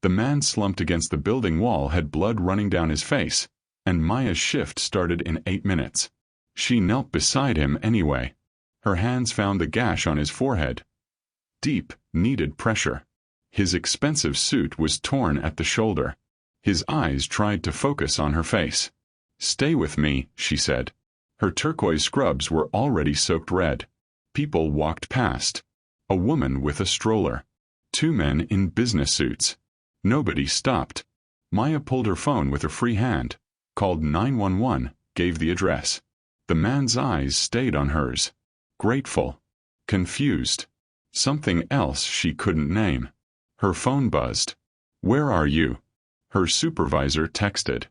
The man slumped against the building wall had blood running down his face, and Maya's shift started in 8 minutes. She knelt beside him anyway. Her hands found the gash on his forehead. Deep, needed pressure. His expensive suit was torn at the shoulder. His eyes tried to focus on her face. "Stay with me," she said. Her turquoise scrubs were already soaked red. People walked past. A woman with a stroller. 2 men in business suits. Nobody stopped. Maya pulled her phone with a free hand, called 911, gave the address. The man's eyes stayed on hers. Grateful. Confused. Something else she couldn't name. Her phone buzzed. "Where are you?" Her supervisor texted.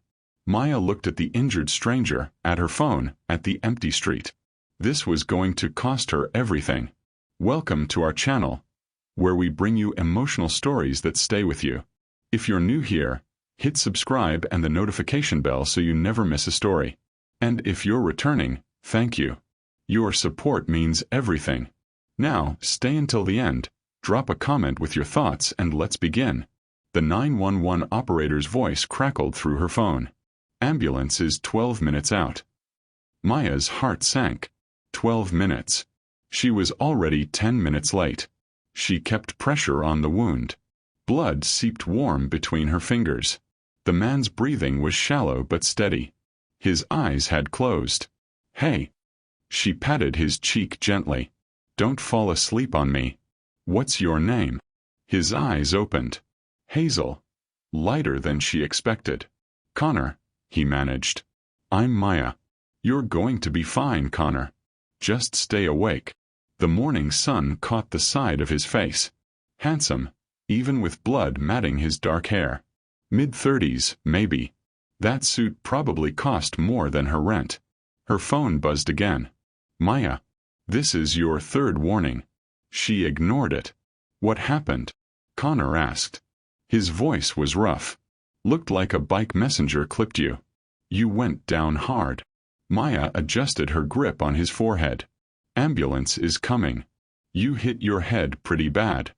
Maya looked at the injured stranger, at her phone, at the empty street. This was going to cost her everything. Welcome to our channel, where we bring you emotional stories that stay with you. If you're new here, hit subscribe and the notification bell so you never miss a story. And if you're returning, thank you. Your support means everything. Now, stay until the end, drop a comment with your thoughts, and let's begin. The 911 operator's voice crackled through her phone. "Ambulance is 12 minutes out." Maya's heart sank. 12 minutes. She was already 10 minutes late. She kept pressure on the wound. Blood seeped warm between her fingers. The man's breathing was shallow but steady. His eyes had closed. "Hey." She patted his cheek gently. "Don't fall asleep on me. What's your name?" His eyes opened. Hazel. Lighter than she expected. "Connor," he managed. "I'm Maya." "You're going to be fine, Connor. Just stay awake." The morning sun caught the side of his face. Handsome, even with blood matting his dark hair. Mid-30s, maybe. That suit probably cost more than her rent. Her phone buzzed again. "Maya, this is your 3rd warning." She ignored it. "What happened?" Connor asked. His voice was rough. "Looked like a bike messenger clipped you. You went down hard." Maya adjusted her grip on his forehead. "Ambulance is coming. You hit your head pretty bad."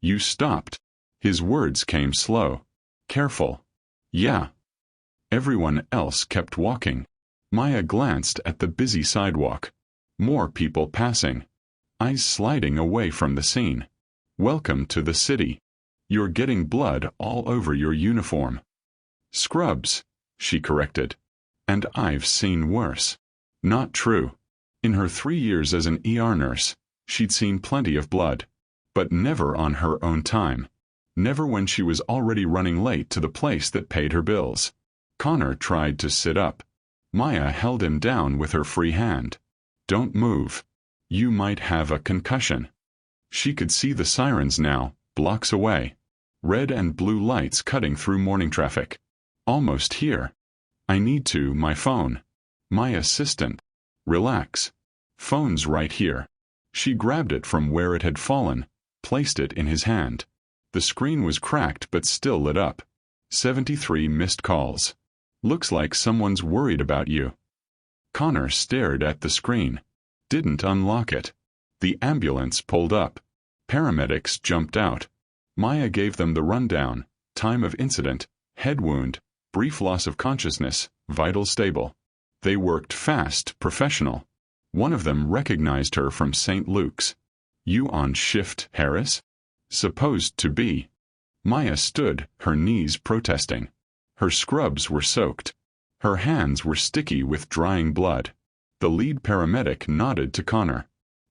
"You stopped." His words came slow. "Careful." "Yeah." Everyone else kept walking. Maya glanced at the busy sidewalk. More people passing. Eyes sliding away from the scene. "Welcome to the city. You're getting blood all over your uniform." "Scrubs," she corrected. "And I've seen worse." Not true. In her 3 years as an ER nurse, she'd seen plenty of blood. But never on her own time. Never when she was already running late to the place that paid her bills. Connor tried to sit up. Maya held him down with her free hand. "Don't move. You might have a concussion." She could see the sirens now, blocks away. Red and blue lights cutting through morning traffic. "Almost here. I need to, my phone." "My assistant." "Relax. Phone's right here." She grabbed it from where it had fallen, placed it in his hand. The screen was cracked but still lit up. 73 missed calls. "Looks like someone's worried about you." Connor stared at the screen. Didn't unlock it. The ambulance pulled up. Paramedics jumped out. Maya gave them the rundown. Time of incident, head wound, brief loss of consciousness, vital stable. They worked fast, professional. One of them recognized her from St. Luke's. "You on shift, Harris?" "Supposed to be." Maya stood, her knees protesting. Her scrubs were soaked. Her hands were sticky with drying blood. The lead paramedic nodded to Connor.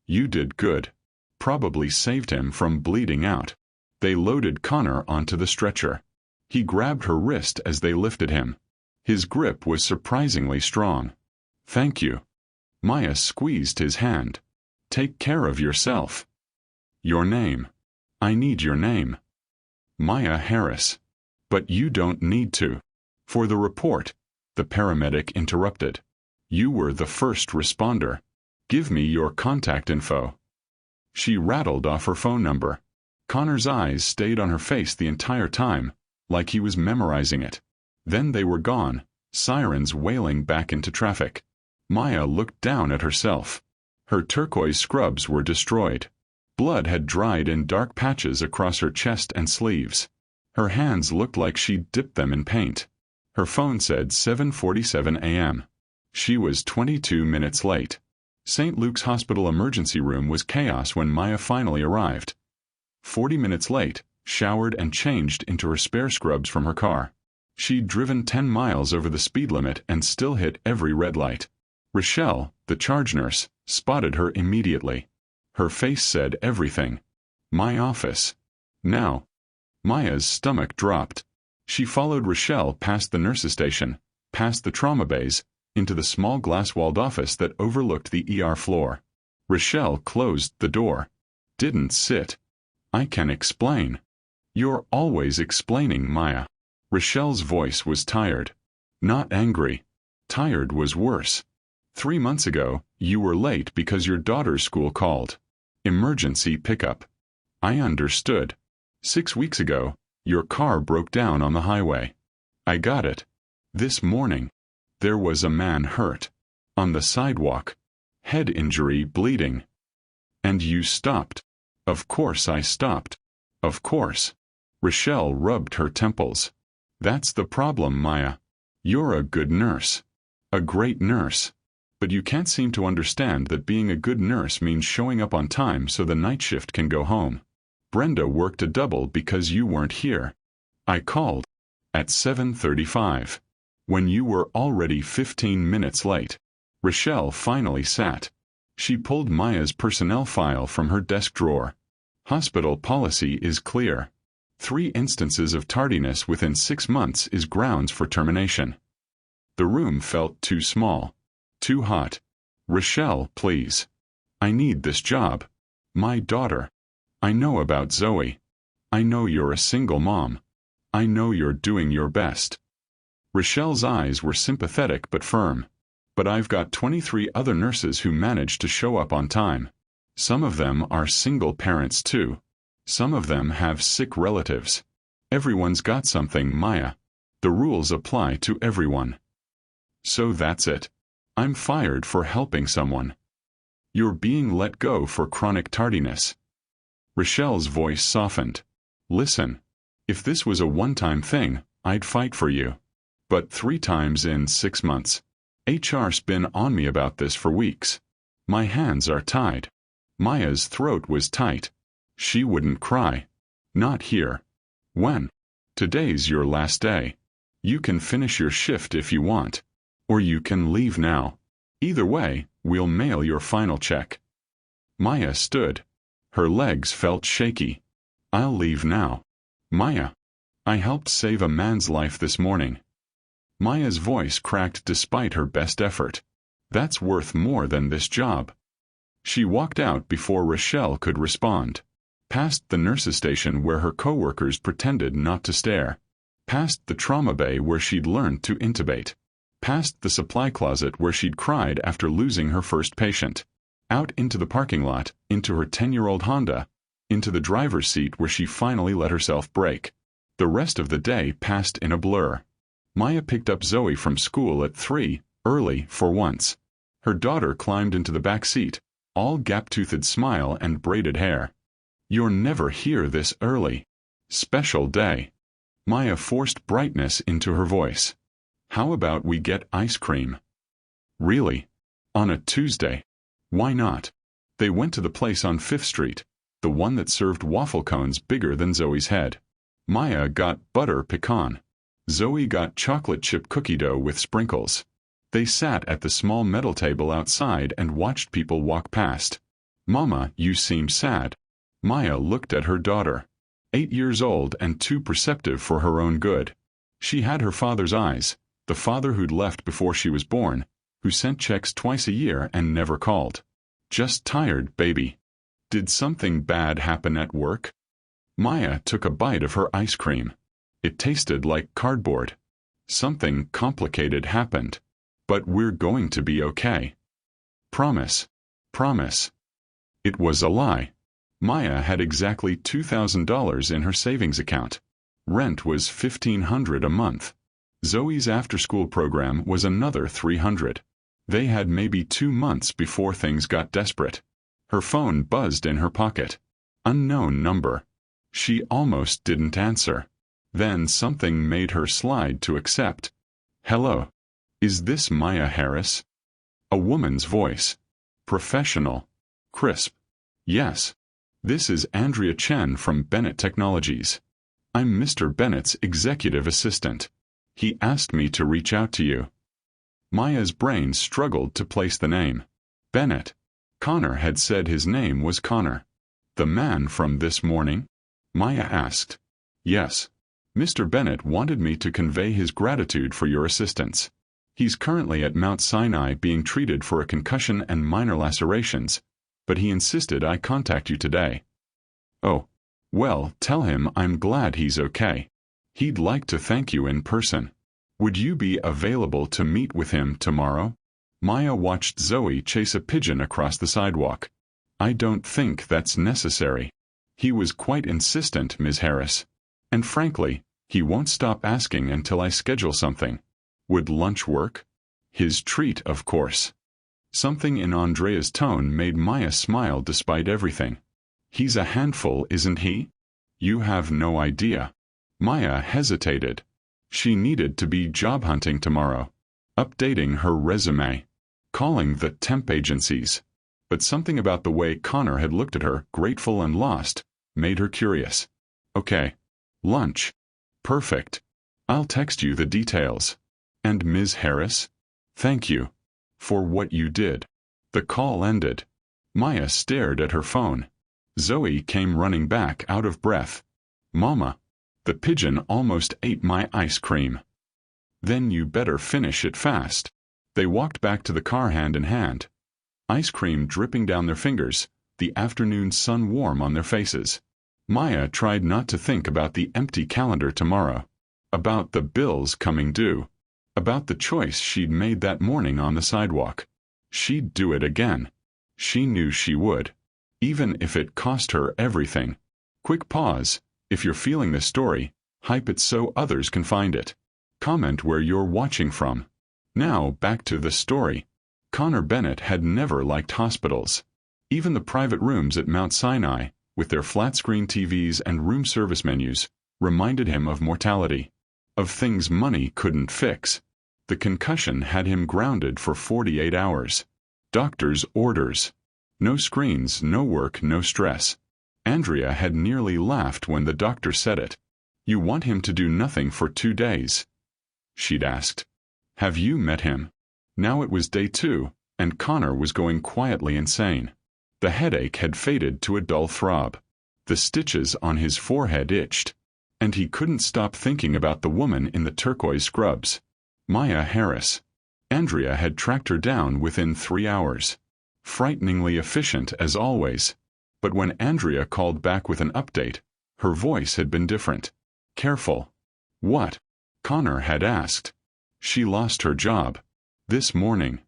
"You did good. Probably saved him from bleeding out." They loaded Connor onto the stretcher. He grabbed her wrist as they lifted him. His grip was surprisingly strong. "Thank you." Maya squeezed his hand. "Take care of yourself." "Your name." "I need your name." "Maya Harris." "But you don't need to." "For the report," the paramedic interrupted. "You were the first responder. Give me your contact info." She rattled off her phone number. Connor's eyes stayed on her face the entire time, like he was memorizing it. Then they were gone, sirens wailing back into traffic. Maya looked down at herself. Her turquoise scrubs were destroyed. Blood had dried in dark patches across her chest and sleeves. Her hands looked like she'd dipped them in paint. Her phone said 7:47 a.m. She was 22 minutes late. St. Luke's Hospital emergency room was chaos when Maya finally arrived. 40 minutes late, showered and changed into her spare scrubs from her car. She'd driven 10 miles over the speed limit and still hit every red light. Rochelle, the charge nurse, spotted her immediately. Her face said everything. My office. Now. Maya's stomach dropped. She followed Rochelle past the nurse's station, past the trauma bays, into the small glass-walled office that overlooked the ER floor. Rochelle closed the door. Didn't sit. I can explain. You're always explaining, Maya. Rochelle's voice was tired. Not angry. Tired was worse. 3 months ago, you were late because your daughter's school called. Emergency pickup. I understood. 6 weeks ago, your car broke down on the highway. I got it. This morning, there was a man hurt. On the sidewalk. Head injury, bleeding. And you stopped. Of course I stopped. Of course. Rochelle rubbed her temples. That's the problem, Maya. You're a good nurse. A great nurse. But you can't seem to understand that being a good nurse means showing up on time so the night shift can go home. Brenda worked a double because you weren't here. I called. At 7:35. When you were already 15 minutes late. Rochelle finally sat. She pulled Maya's personnel file from her desk drawer. Hospital policy is clear. 3 instances of tardiness within 6 months is grounds for termination. The room felt too small. Too hot. Rochelle, please. I need this job. My daughter. I know about Zoe. I know you're a single mom. I know you're doing your best. Rochelle's eyes were sympathetic but firm. But I've got 23 other nurses who manage to show up on time. Some of them are single parents too. Some of them have sick relatives. Everyone's got something, Maya. The rules apply to everyone. So that's it. I'm fired for helping someone. You're being let go for chronic tardiness. Rochelle's voice softened. Listen. If this was a one-time thing, I'd fight for you. But 3 times in 6 months. HR's been on me about this for weeks. My hands are tied. Maya's throat was tight. She wouldn't cry. Not here. When? Today's your last day. You can finish your shift if you want. Or you can leave now. Either way, we'll mail your final check. Maya stood. Her legs felt shaky. I'll leave now. Maya. I helped save a man's life this morning. Maya's voice cracked despite her best effort. That's worth more than this job. She walked out before Rochelle could respond. Past the nurse's station where her co-workers pretended not to stare. Past the trauma bay where she'd learned to intubate. Past the supply closet where she'd cried after losing her first patient. Out into the parking lot, into her 10-year-old Honda, into the driver's seat where she finally let herself break. The rest of the day passed in a blur. Maya picked up Zoe from school at 3, early for once. Her daughter climbed into the back seat, all gap-toothed smile and braided hair. You're never here this early. Special day. Maya forced brightness into her voice. How about we get ice cream? Really? On a Tuesday? Why not? They went to the place on 5th Street, the one that served waffle cones bigger than Zoe's head. Maya got butter pecan. Zoe got chocolate chip cookie dough with sprinkles. They sat at the small metal table outside and watched people walk past. Mama, you seem sad. Maya looked at her daughter. 8 years old and too perceptive for her own good. She had her father's eyes, the father who'd left before she was born, who sent checks twice a year and never called. Just tired, baby. Did something bad happen at work? Maya took a bite of her ice cream. It tasted like cardboard. Something complicated happened. But we're going to be okay. Promise. Promise. It was a lie. Maya had exactly $2,000 in her savings account. Rent was $1,500 a month. Zoe's after-school program was another $300. They had maybe 2 months before things got desperate. Her phone buzzed in her pocket. Unknown number. She almost didn't answer. Then something made her slide to accept. "Hello. Is this Maya Harris?" A woman's voice. Professional. Crisp. "Yes. This is Andrea Chen from Bennett Technologies. I'm Mr. Bennett's executive assistant. He asked me to reach out to you." Maya's brain struggled to place the name. Bennett. Connor had said his name was Connor. "The man from this morning?" Maya asked. "Yes. Mr. Bennett wanted me to convey his gratitude for your assistance. He's currently at Mount Sinai being treated for a concussion and minor lacerations, but he insisted I contact you today." "Oh. Well, tell him I'm glad he's okay. He'd like to thank you in person. Would you be available to meet with him tomorrow?" Maya watched Zoe chase a pigeon across the sidewalk. "I don't think that's necessary. He was quite insistent, Ms. Harris. And frankly, he won't stop asking until I schedule something. Would lunch work?" His treat, of course. Something in Andrea's tone made Maya smile despite everything. "He's a handful, isn't he?" "You have no idea." Maya hesitated. She needed to be job hunting tomorrow, updating her resume, calling the temp agencies. But something about the way Connor had looked at her, grateful and lost, made her curious. "Okay. Lunch. Perfect. I'll text you the details. And Ms. Harris? Thank you. For what you did." The call ended. Maya stared at her phone. Zoe came running back out of breath. "Mama, the pigeon almost ate my ice cream." "Then you better finish it fast." They walked back to the car hand in hand. Ice cream dripping down their fingers, the afternoon sun warm on their faces. Maya tried not to think about the empty calendar tomorrow, about the bills coming due, about the choice she'd made that morning on the sidewalk. She'd do it again. She knew she would, even if it cost her everything. Quick pause. If you're feeling this story, hype it so others can find it. Comment where you're watching from. Now back to the story. Connor Bennett had never liked hospitals. Even the private rooms at Mount Sinai, with their flat-screen TVs and room service menus, reminded him of mortality, of things money couldn't fix. The concussion had him grounded for 48 hours. Doctor's orders. No screens, no work, no stress. Andrea had nearly laughed when the doctor said it. "You want him to do nothing for 2 days?" she'd asked. "Have you met him?" Now it was day 2, and Connor was going quietly insane. The headache had faded to a dull throb. The stitches on his forehead itched. And he couldn't stop thinking about the woman in the turquoise scrubs. Maya Harris. Andrea had tracked her down within 3 hours. Frighteningly efficient as always. But when Andrea called back with an update, her voice had been different. Careful. "What?" Connor had asked. "She lost her job. This morning.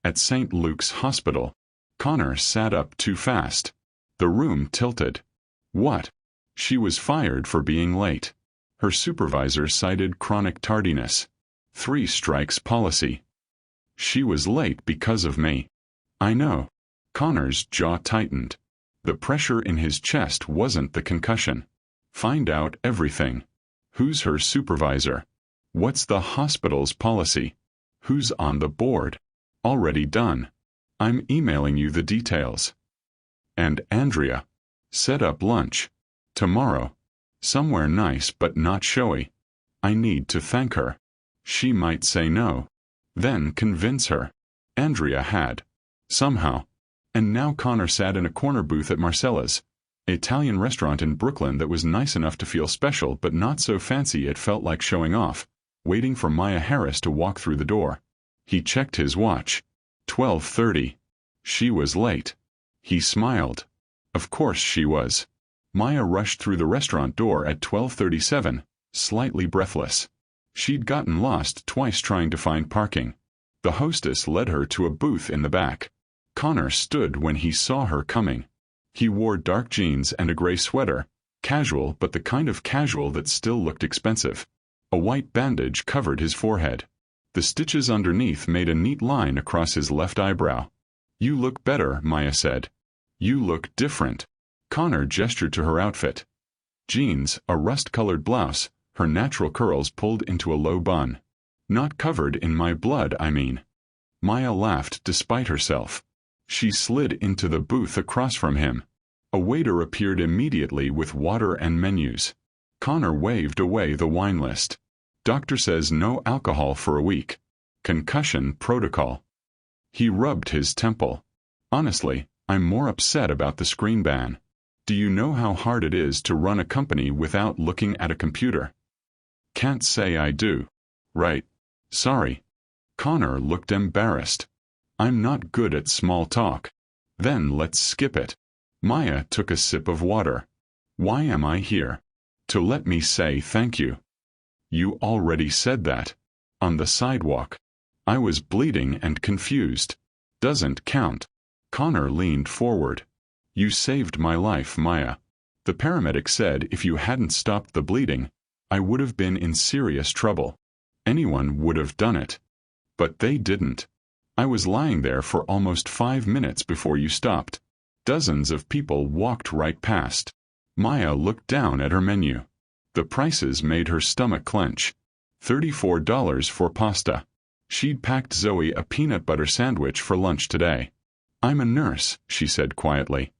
At St. Luke's Hospital." Connor sat up too fast. The room tilted. "What?" "She was fired for being late. Her supervisor cited chronic tardiness. 3 strikes policy. She was late because of me." "I know." Connor's jaw tightened. The pressure in his chest wasn't the concussion. "Find out everything. Who's her supervisor? What's the hospital's policy? Who's on the board?" "Already done. I'm emailing you the details." "And Andrea. Set up lunch. Tomorrow. Somewhere nice but not showy. I need to thank her. She might say no. Then convince her." Andrea had. Somehow. And now Connor sat in a corner booth at Marcella's, an Italian restaurant in Brooklyn that was nice enough to feel special but not so fancy it felt like showing off, waiting for Maya Harris to walk through the door. He checked his watch. 12:30. She was late. He smiled. Of course she was. Maya rushed through the restaurant door at 12:37, slightly breathless. She'd gotten lost twice trying to find parking. The hostess led her to a booth in the back. Connor stood when he saw her coming. He wore dark jeans and a gray sweater, casual but the kind of casual that still looked expensive. A white bandage covered his forehead. The stitches underneath made a neat line across his left eyebrow. "You look better," Maya said. "You look different." Connor gestured to her outfit. Jeans, a rust-colored blouse, her natural curls pulled into a low bun. Not covered in my blood, I mean. Maya laughed despite herself. She slid into the booth across from him. A waiter appeared immediately with water and menus. Connor waved away the wine list. Doctor says no alcohol for a week. Concussion protocol. He rubbed his temple. Honestly, I'm more upset about the screen ban. Do you know how hard it is to run a company without looking at a computer? Can't say I do. Right. Sorry. Connor looked embarrassed. I'm not good at small talk. Then let's skip it. Maya took a sip of water. Why am I here? To let me say thank you. You already said that. On the sidewalk. I was bleeding and confused. Doesn't count. Connor leaned forward. You saved my life, Maya. The paramedic said if you hadn't stopped the bleeding, I would have been in serious trouble. Anyone would have done it. But they didn't. I was lying there for almost 5 minutes before you stopped. Dozens of people walked right past. Maya looked down at her menu. The prices made her stomach clench. $34 for pasta. She'd packed Zoe a peanut butter sandwich for lunch today. I'm a nurse, she said quietly.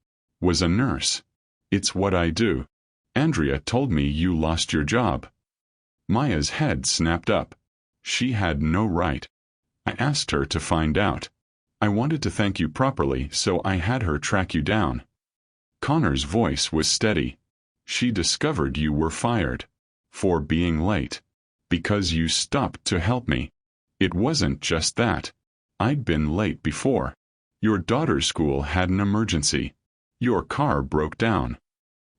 Was a nurse. It's what I do. Andrea told me you lost your job. Maya's head snapped up. She had no right. I asked her to find out. I wanted to thank you properly, so I had her track you down. Connor's voice was steady. She discovered you were fired. For being late. Because you stopped to help me. It wasn't just that. I'd been late before. Your daughter's school had an emergency. Your car broke down.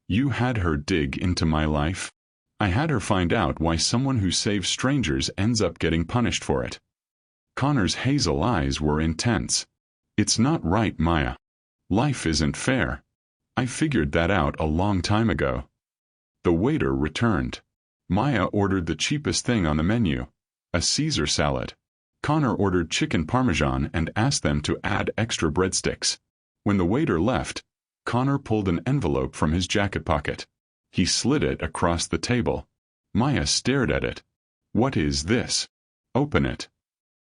You had her dig into my life. I had her find out why someone who saves strangers ends up getting punished for it. Connor's hazel eyes were intense. It's not right, Maya. Life isn't fair. I figured that out a long time ago. The waiter returned. Maya ordered the cheapest thing on the menu, a Caesar salad. Connor ordered chicken parmesan and asked them to add extra breadsticks. When the waiter left, Connor pulled an envelope from his jacket pocket. He slid it across the table. Maya stared at it. What is this? Open it.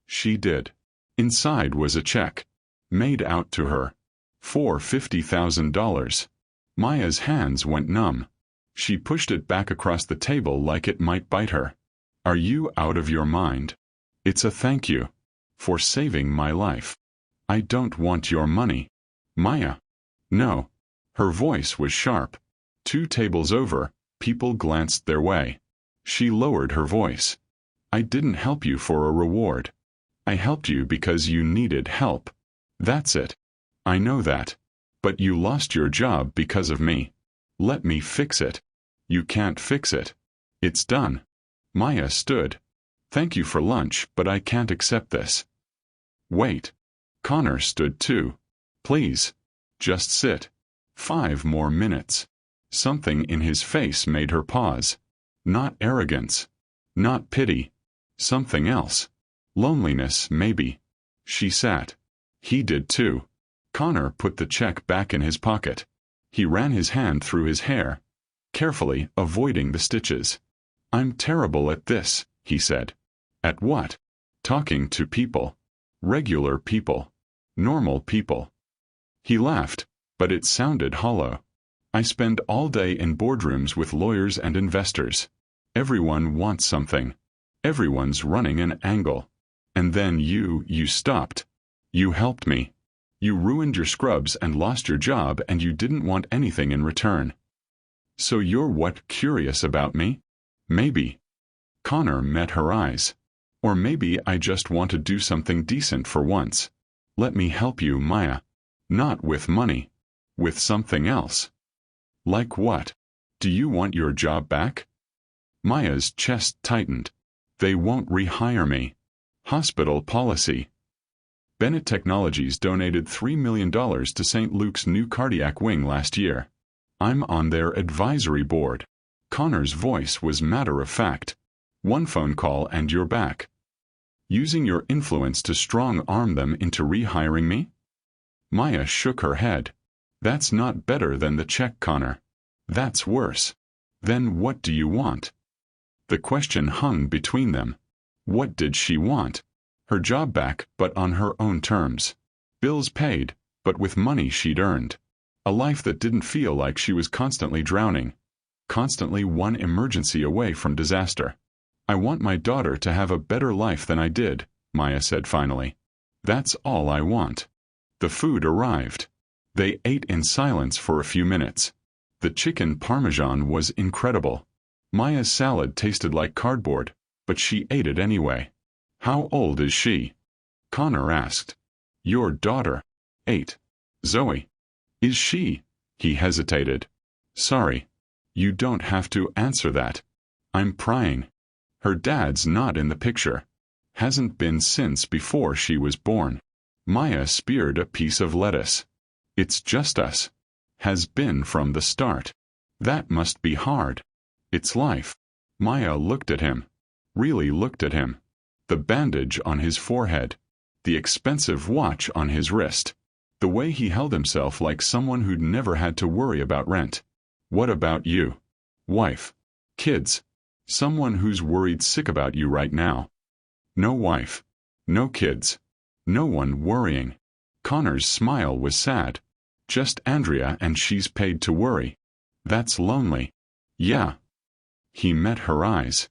She did. Inside was a check. Made out to her. For $50,000. Maya's hands went numb. She pushed it back across the table like it might bite her. Are you out of your mind? It's a thank you. For saving my life. I don't want your money. Maya. No. Her voice was sharp. 2 tables over, people glanced their way. She lowered her voice. I didn't help you for a reward. I helped you because you needed help. That's it. I know that. But you lost your job because of me. Let me fix it. You can't fix it. It's done. Maya stood. Thank you for lunch, but I can't accept this. Wait. Connor stood too. Please. Just sit. 5 more minutes. Something in his face made her pause. Not arrogance. Not pity. Something else. Loneliness, maybe. She sat. He did too. Connor put the check back in his pocket. He ran his hand through his hair, carefully avoiding the stitches. I'm terrible at this, he said. At what? Talking to people. Regular people. Normal people. He laughed, but it sounded hollow. I spend all day in boardrooms with lawyers and investors. Everyone wants something. Everyone's running an angle. And then you stopped. You helped me. You ruined your scrubs and lost your job, and you didn't want anything in return. So you're what, curious about me? Maybe. Connor met her eyes. Or maybe I just want to do something decent for once. Let me help you, Maya. Not with money. With something else. Like what? Do you want your job back? Maya's chest tightened. They won't rehire me. Hospital policy. Bennett Technologies donated $3 million to St. Luke's new cardiac wing last year. I'm on their advisory board. Connor's voice was matter-of-fact. 1 phone call and you're back. Using your influence to strong-arm them into rehiring me? Maya shook her head. That's not better than the check, Connor. That's worse. Then what do you want? The question hung between them. What did she want? Her job back, but on her own terms. Bills paid, but with money she'd earned. A life that didn't feel like she was constantly drowning. Constantly one emergency away from disaster. I want my daughter to have a better life than I did, Maya said finally. That's all I want. The food arrived. They ate in silence for a few minutes. The chicken parmesan was incredible. Maya's salad tasted like cardboard, but she ate it anyway. How old is she? Connor asked. Your daughter. 8. Zoe. Is she? He hesitated. Sorry. You don't have to answer that. I'm prying. Her dad's not in the picture. Hasn't been since before she was born. Maya speared a piece of lettuce. It's just us. Has been from the start. That must be hard. It's life. Maya looked at him. Really looked at him. The bandage on his forehead. The expensive watch on his wrist. The way he held himself like someone who'd never had to worry about rent. What about you? Wife. Kids. Someone who's worried sick about you right now. No wife. No kids. No one worrying. Connor's smile was sad. Just Andrea and she's paid to worry. That's lonely. Yeah. He met her eyes.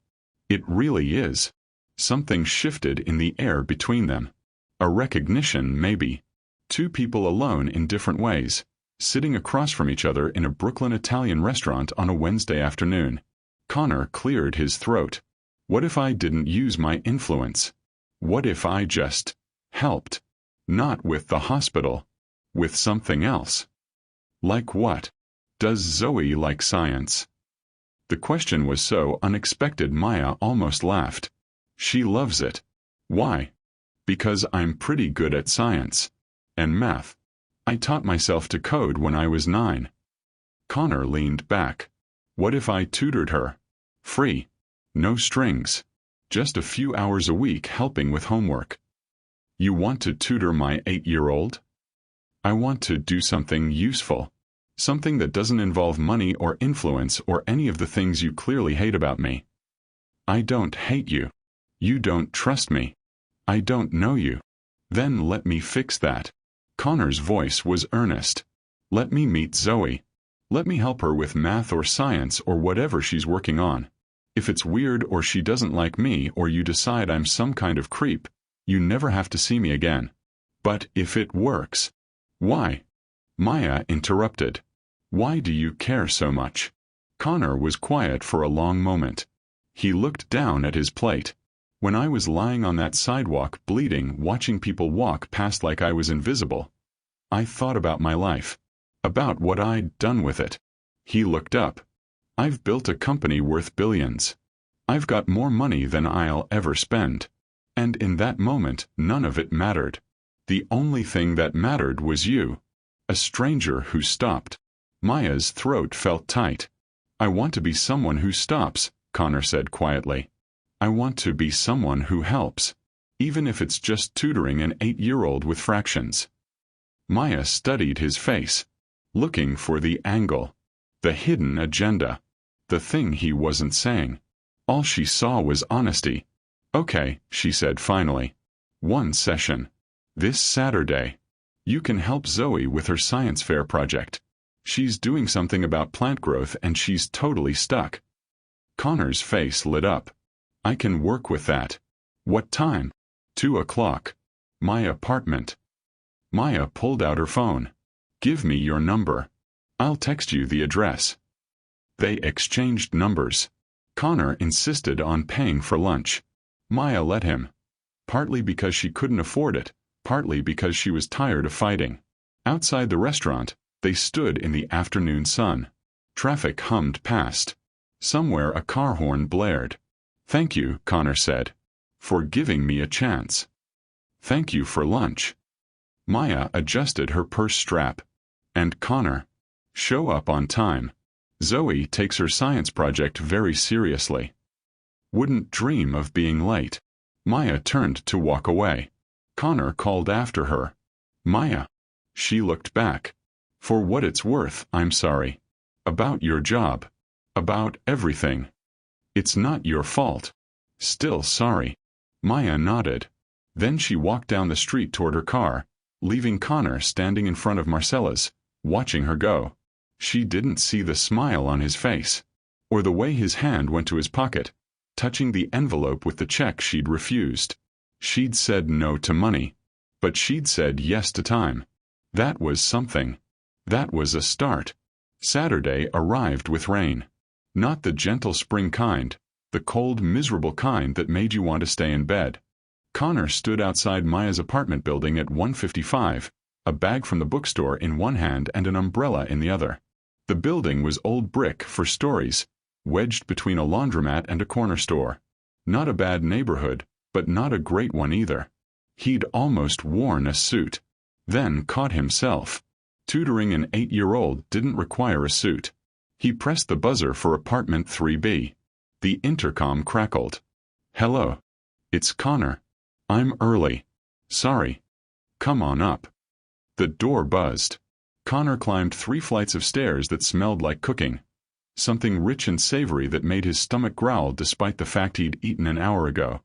It really is. Something shifted in the air between them. A recognition, maybe. Two people alone in different ways, sitting across from each other in a Brooklyn Italian restaurant on a Wednesday afternoon. Connor cleared his throat. What if I didn't use my influence? What if I just helped? Not with the hospital. With something else. Like what? Does Zoe like science? The question was so unexpected Maya almost laughed. She loves it. Why? Because I'm pretty good at science. And math. I taught myself to code when I was 9. Connor leaned back. What if I tutored her? Free. No strings. Just a few hours a week helping with homework. You want to tutor my 8-year-old? I want to do something useful. Something that doesn't involve money or influence or any of the things you clearly hate about me. I don't hate you. You don't trust me. I don't know you. Then let me fix that. Connor's voice was earnest. Let me meet Zoe. Let me help her with math or science or whatever she's working on. If it's weird or she doesn't like me or you decide I'm some kind of creep, you never have to see me again. But if it works. Why? Maya interrupted. Why do you care so much? Connor was quiet for a long moment. He looked down at his plate. When I was lying on that sidewalk bleeding, watching people walk past like I was invisible, I thought about my life. About what I'd done with it. He looked up. I've built a company worth billions. I've got more money than I'll ever spend. And in that moment, none of it mattered. The only thing that mattered was you. A stranger who stopped. Maya's throat felt tight. I want to be someone who stops, Connor said quietly. I want to be someone who helps. Even if it's just tutoring an 8-year-old with fractions. Maya studied his face. Looking for the angle. The hidden agenda. The thing he wasn't saying. All she saw was honesty. Okay, she said finally. 1 session. This Saturday. You can help Zoe with her science fair project. She's doing something about plant growth and she's totally stuck. Connor's face lit up. I can work with that. What time? 2 o'clock. My apartment. Maya pulled out her phone. Give me your number. I'll text you the address. They exchanged numbers. Connor insisted on paying for lunch. Maya let him. Partly because she couldn't afford it, partly because she was tired of fighting. Outside the restaurant, they stood in the afternoon sun. Traffic hummed past. Somewhere a car horn blared. Thank you, Connor said. For giving me a chance. Thank you for lunch. Maya adjusted her purse strap. And Connor. Show up on time. Zoe takes her science project very seriously. Wouldn't dream of being late. Maya turned to walk away. Connor called after her. Maya. She looked back. For what it's worth, I'm sorry. About your job. About everything. It's not your fault. Still sorry. Maya nodded. Then she walked down the street toward her car, leaving Connor standing in front of Marcella's, watching her go. She didn't see the smile on his face, or the way his hand went to his pocket, touching the envelope with the check she'd refused. She'd said no to money, but she'd said yes to time. That was something. That was a start. Saturday arrived with rain. Not the gentle spring kind, the cold, miserable kind that made you want to stay in bed. Connor stood outside Maya's apartment building at 155, a bag from the bookstore in one hand and an umbrella in the other. The building was old brick for stories, wedged between a laundromat and a corner store. Not a bad neighborhood, but not a great one either. He'd almost worn a suit. Then caught himself. Tutoring an 8-year-old didn't require a suit. He pressed the buzzer for apartment 3B. The intercom crackled. Hello. It's Connor. I'm early. Sorry. Come on up. The door buzzed. Connor climbed 3 flights of stairs that smelled like cooking. Something rich and savory that made his stomach growl despite the fact he'd eaten an hour ago.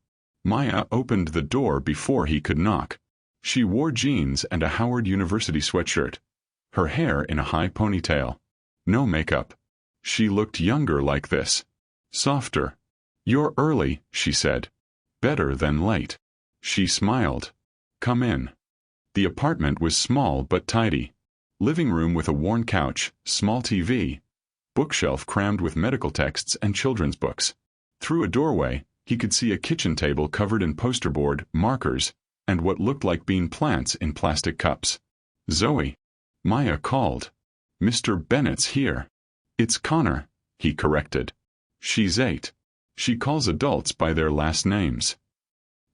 Maya opened the door before he could knock. She wore jeans and a Howard University sweatshirt. Her hair in a high ponytail. No makeup. She looked younger like this. Softer. You're early, she said. Better than late. She smiled. Come in. The apartment was small but tidy. Living room with a worn couch, small TV, bookshelf crammed with medical texts and children's books. Through a doorway, he could see a kitchen table covered in poster board, markers, and what looked like bean plants in plastic cups. Zoe. Maya called. Mr. Bennett's here. It's Connor, he corrected. She's 8. She calls adults by their last names.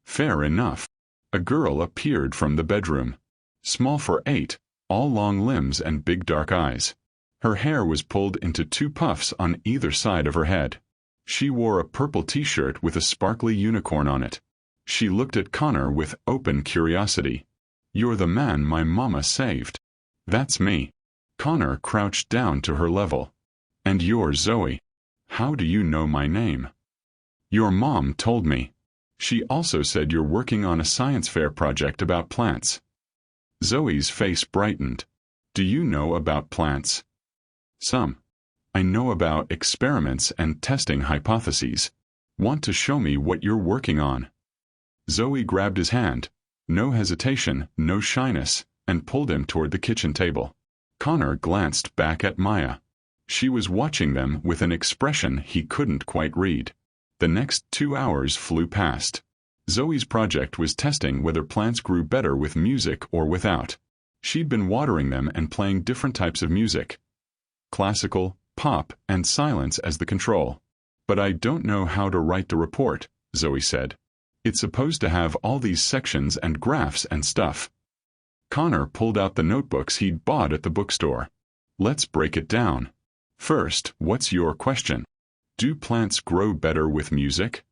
Fair enough. A girl appeared from the bedroom. Small for 8, all long limbs and big dark eyes. Her hair was pulled into 2 puffs on either side of her head. She wore a purple t-shirt with a sparkly unicorn on it. She looked at Connor with open curiosity. You're the man my mama saved. That's me. Connor crouched down to her level. And you're Zoe. How do you know my name? Your mom told me. She also said you're working on a science fair project about plants. Zoe's face brightened. Do you know about plants? Some. I know about experiments and testing hypotheses. Want to show me what you're working on? Zoe grabbed his hand, no hesitation, no shyness, and pulled him toward the kitchen table. Connor glanced back at Maya. She was watching them with an expression he couldn't quite read. The next 2 hours flew past. Zoe's project was testing whether plants grew better with music or without. She'd been watering them and playing different types of music. Classical, pop, and silence as the control. But I don't know how to write the report, Zoe said. It's supposed to have all these sections and graphs and stuff. Connor pulled out the notebooks he'd bought at the bookstore. Let's break it down. First, what's your question? Do plants grow better with music?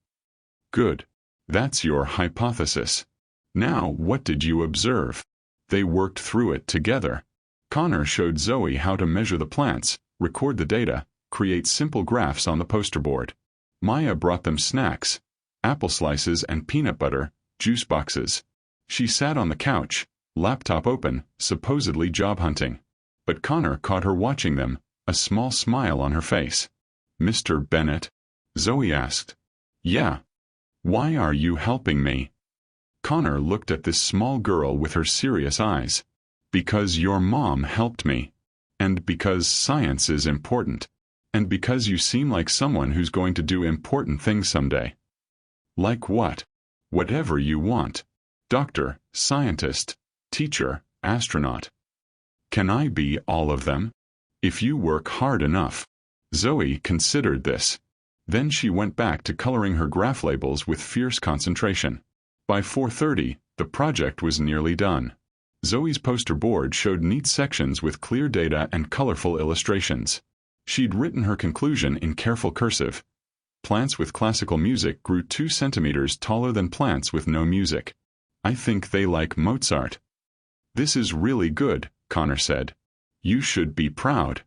Good. That's your hypothesis. Now, what did you observe? They worked through it together. Connor showed Zoe how to measure the plants, record the data, create simple graphs on the poster board. Maya brought them snacks, apple slices and peanut butter, juice boxes. She sat on the couch, laptop open, supposedly job hunting. But Connor caught her watching them, a small smile on her face. Mr. Bennett? Zoe asked. Yeah. Why are you helping me? Connor looked at this small girl with her serious eyes. Because your mom helped me. And because science is important. And because you seem like someone who's going to do important things someday. Like what? Whatever you want. Doctor, scientist, teacher, astronaut. Can I be all of them? If you work hard enough. Zoe considered this. Then she went back to coloring her graph labels with fierce concentration. By 4:30, the project was nearly done. Zoe's poster board showed neat sections with clear data and colorful illustrations. She'd written her conclusion in careful cursive. Plants with classical music grew 2 centimeters taller than plants with no music. I think they like Mozart. This is really good, Connor said. You should be proud.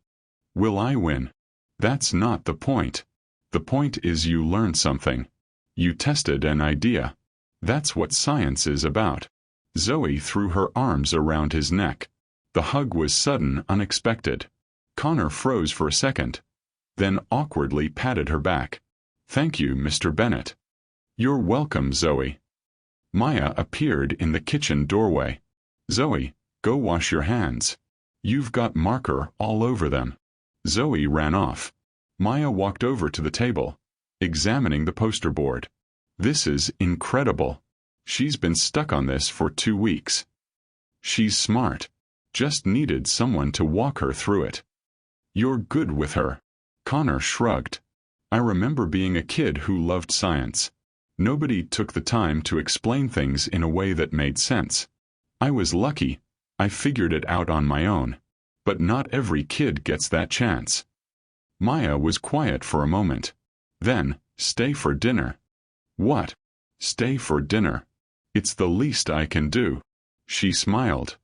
Will I win? That's not the point. The point is you learned something. You tested an idea. That's what science is about. Zoe threw her arms around his neck. The hug was sudden, unexpected. Connor froze for a second, then awkwardly patted her back. Thank you, Mr. Bennett. You're welcome, Zoe. Maya appeared in the kitchen doorway. Zoe, go wash your hands. You've got marker all over them. Zoe ran off. Maya walked over to the table, examining the poster board. This is incredible. She's been stuck on this for 2 weeks. She's smart. Just needed someone to walk her through it. You're good with her. Connor shrugged. I remember being a kid who loved science. Nobody took the time to explain things in a way that made sense. I was lucky. I figured it out on my own. But not every kid gets that chance. Maya was quiet for a moment. Then, stay for dinner. What? Stay for dinner. It's the least I can do. She smiled.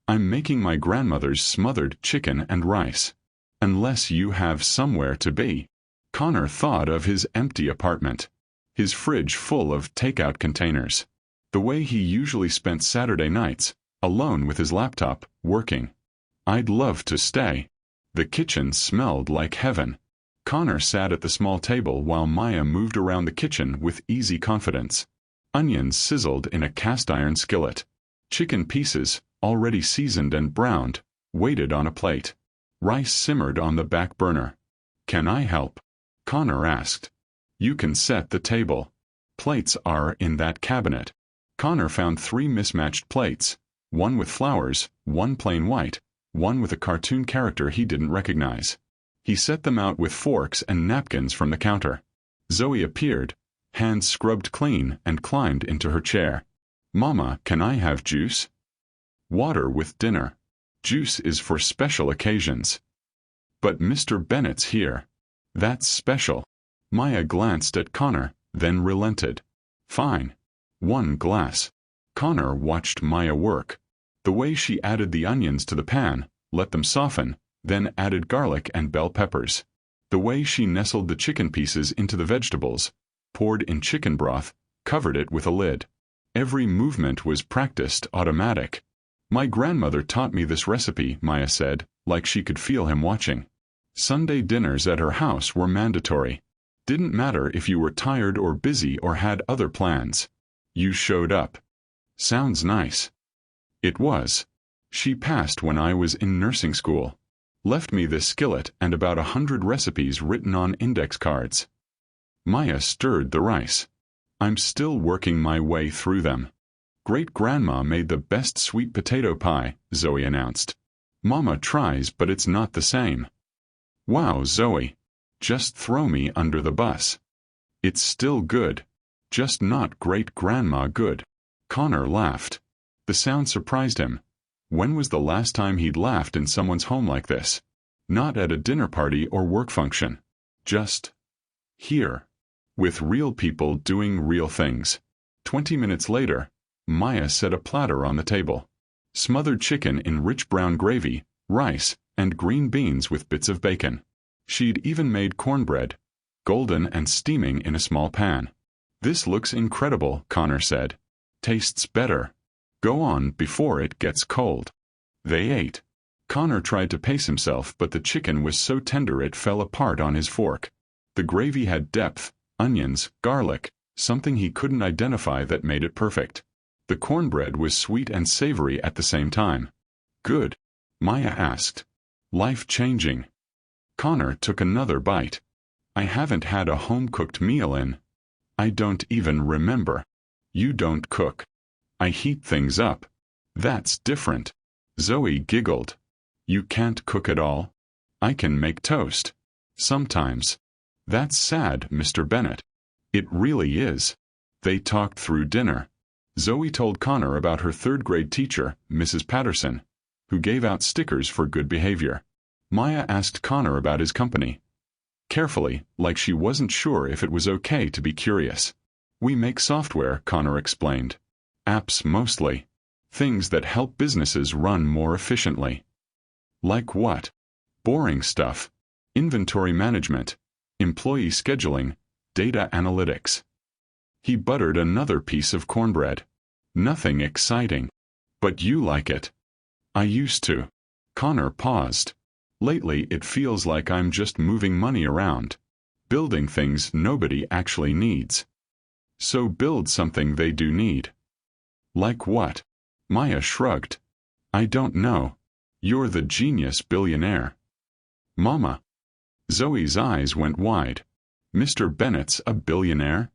I'm making my grandmother's smothered chicken and rice. Unless you have somewhere to be. Connor thought of his empty apartment. His fridge full of takeout containers. The way he usually spent Saturday nights, alone with his laptop, working. I'd love to stay. The kitchen smelled like heaven. Connor sat at the small table while Maya moved around the kitchen with easy confidence. Onions sizzled in a cast-iron skillet. Chicken pieces, already seasoned and browned, waited on a plate. Rice simmered on the back burner. Can I help? Connor asked. You can set the table. Plates are in that cabinet. Connor found 3 mismatched plates, one with flowers, one plain white, one with a cartoon character he didn't recognize. He set them out with forks and napkins from the counter. Zoe appeared, hands scrubbed clean, and climbed into her chair. Mama, can I have juice? Water with dinner. Juice is for special occasions. But Mr. Bennett's here. That's special. Maya glanced at Connor, then relented. Fine. 1 glass. Connor watched Maya work. The way she added the onions to the pan, let them soften, then added garlic and bell peppers. The way she nestled the chicken pieces into the vegetables, poured in chicken broth, covered it with a lid. Every movement was practiced automatic. My grandmother taught me this recipe, Maya said, like she could feel him watching. Sunday dinners at her house were mandatory. Didn't matter if you were tired or busy or had other plans. You showed up. Sounds nice. It was. She passed when I was in nursing school. Left me this skillet and about 100 recipes written on index cards. Maya stirred the rice. I'm still working my way through them. Great-grandma made the best sweet potato pie, Zoe announced. Mama tries, but it's not the same. Wow, Zoe. Just throw me under the bus. It's still good. Just not great-grandma good. Connor laughed. The sound surprised him. When was the last time he'd laughed in someone's home like this? Not at a dinner party or work function. Just here. With real people doing real things. 20 minutes later, Maya set a platter on the table. Smothered chicken in rich brown gravy, rice, and green beans with bits of bacon. She'd even made cornbread, golden and steaming in a small pan. This looks incredible, Connor said. Tastes better. Go on before it gets cold. They ate. Connor tried to pace himself, but the chicken was so tender it fell apart on his fork. The gravy had depth, onions, garlic, something he couldn't identify that made it perfect. The cornbread was sweet and savory at the same time. Good? Maya asked. Life-changing. Connor took another bite. I haven't had a home-cooked meal in. I don't even remember. You don't cook. I heat things up. That's different. Zoe giggled. You can't cook at all? I can make toast. Sometimes. That's sad, Mr. Bennett. It really is. They talked through dinner. Zoe told Connor about her 3rd-grade teacher, Mrs. Patterson, who gave out stickers for good behavior. Maya asked Connor about his company. Carefully, like she wasn't sure if it was okay to be curious. We make software, Connor explained. Apps mostly. Things that help businesses run more efficiently. Like what? Boring stuff. Inventory management. employee scheduling, data analytics. He buttered another piece of cornbread. Nothing exciting. But you like it. I used to. Connor paused. Lately it feels like I'm just moving money around, building things nobody actually needs. So build something they do need. Like what? Maya shrugged. I don't know. You're the genius billionaire. Mama. Zoe's eyes went wide. Mr. Bennett's a billionaire?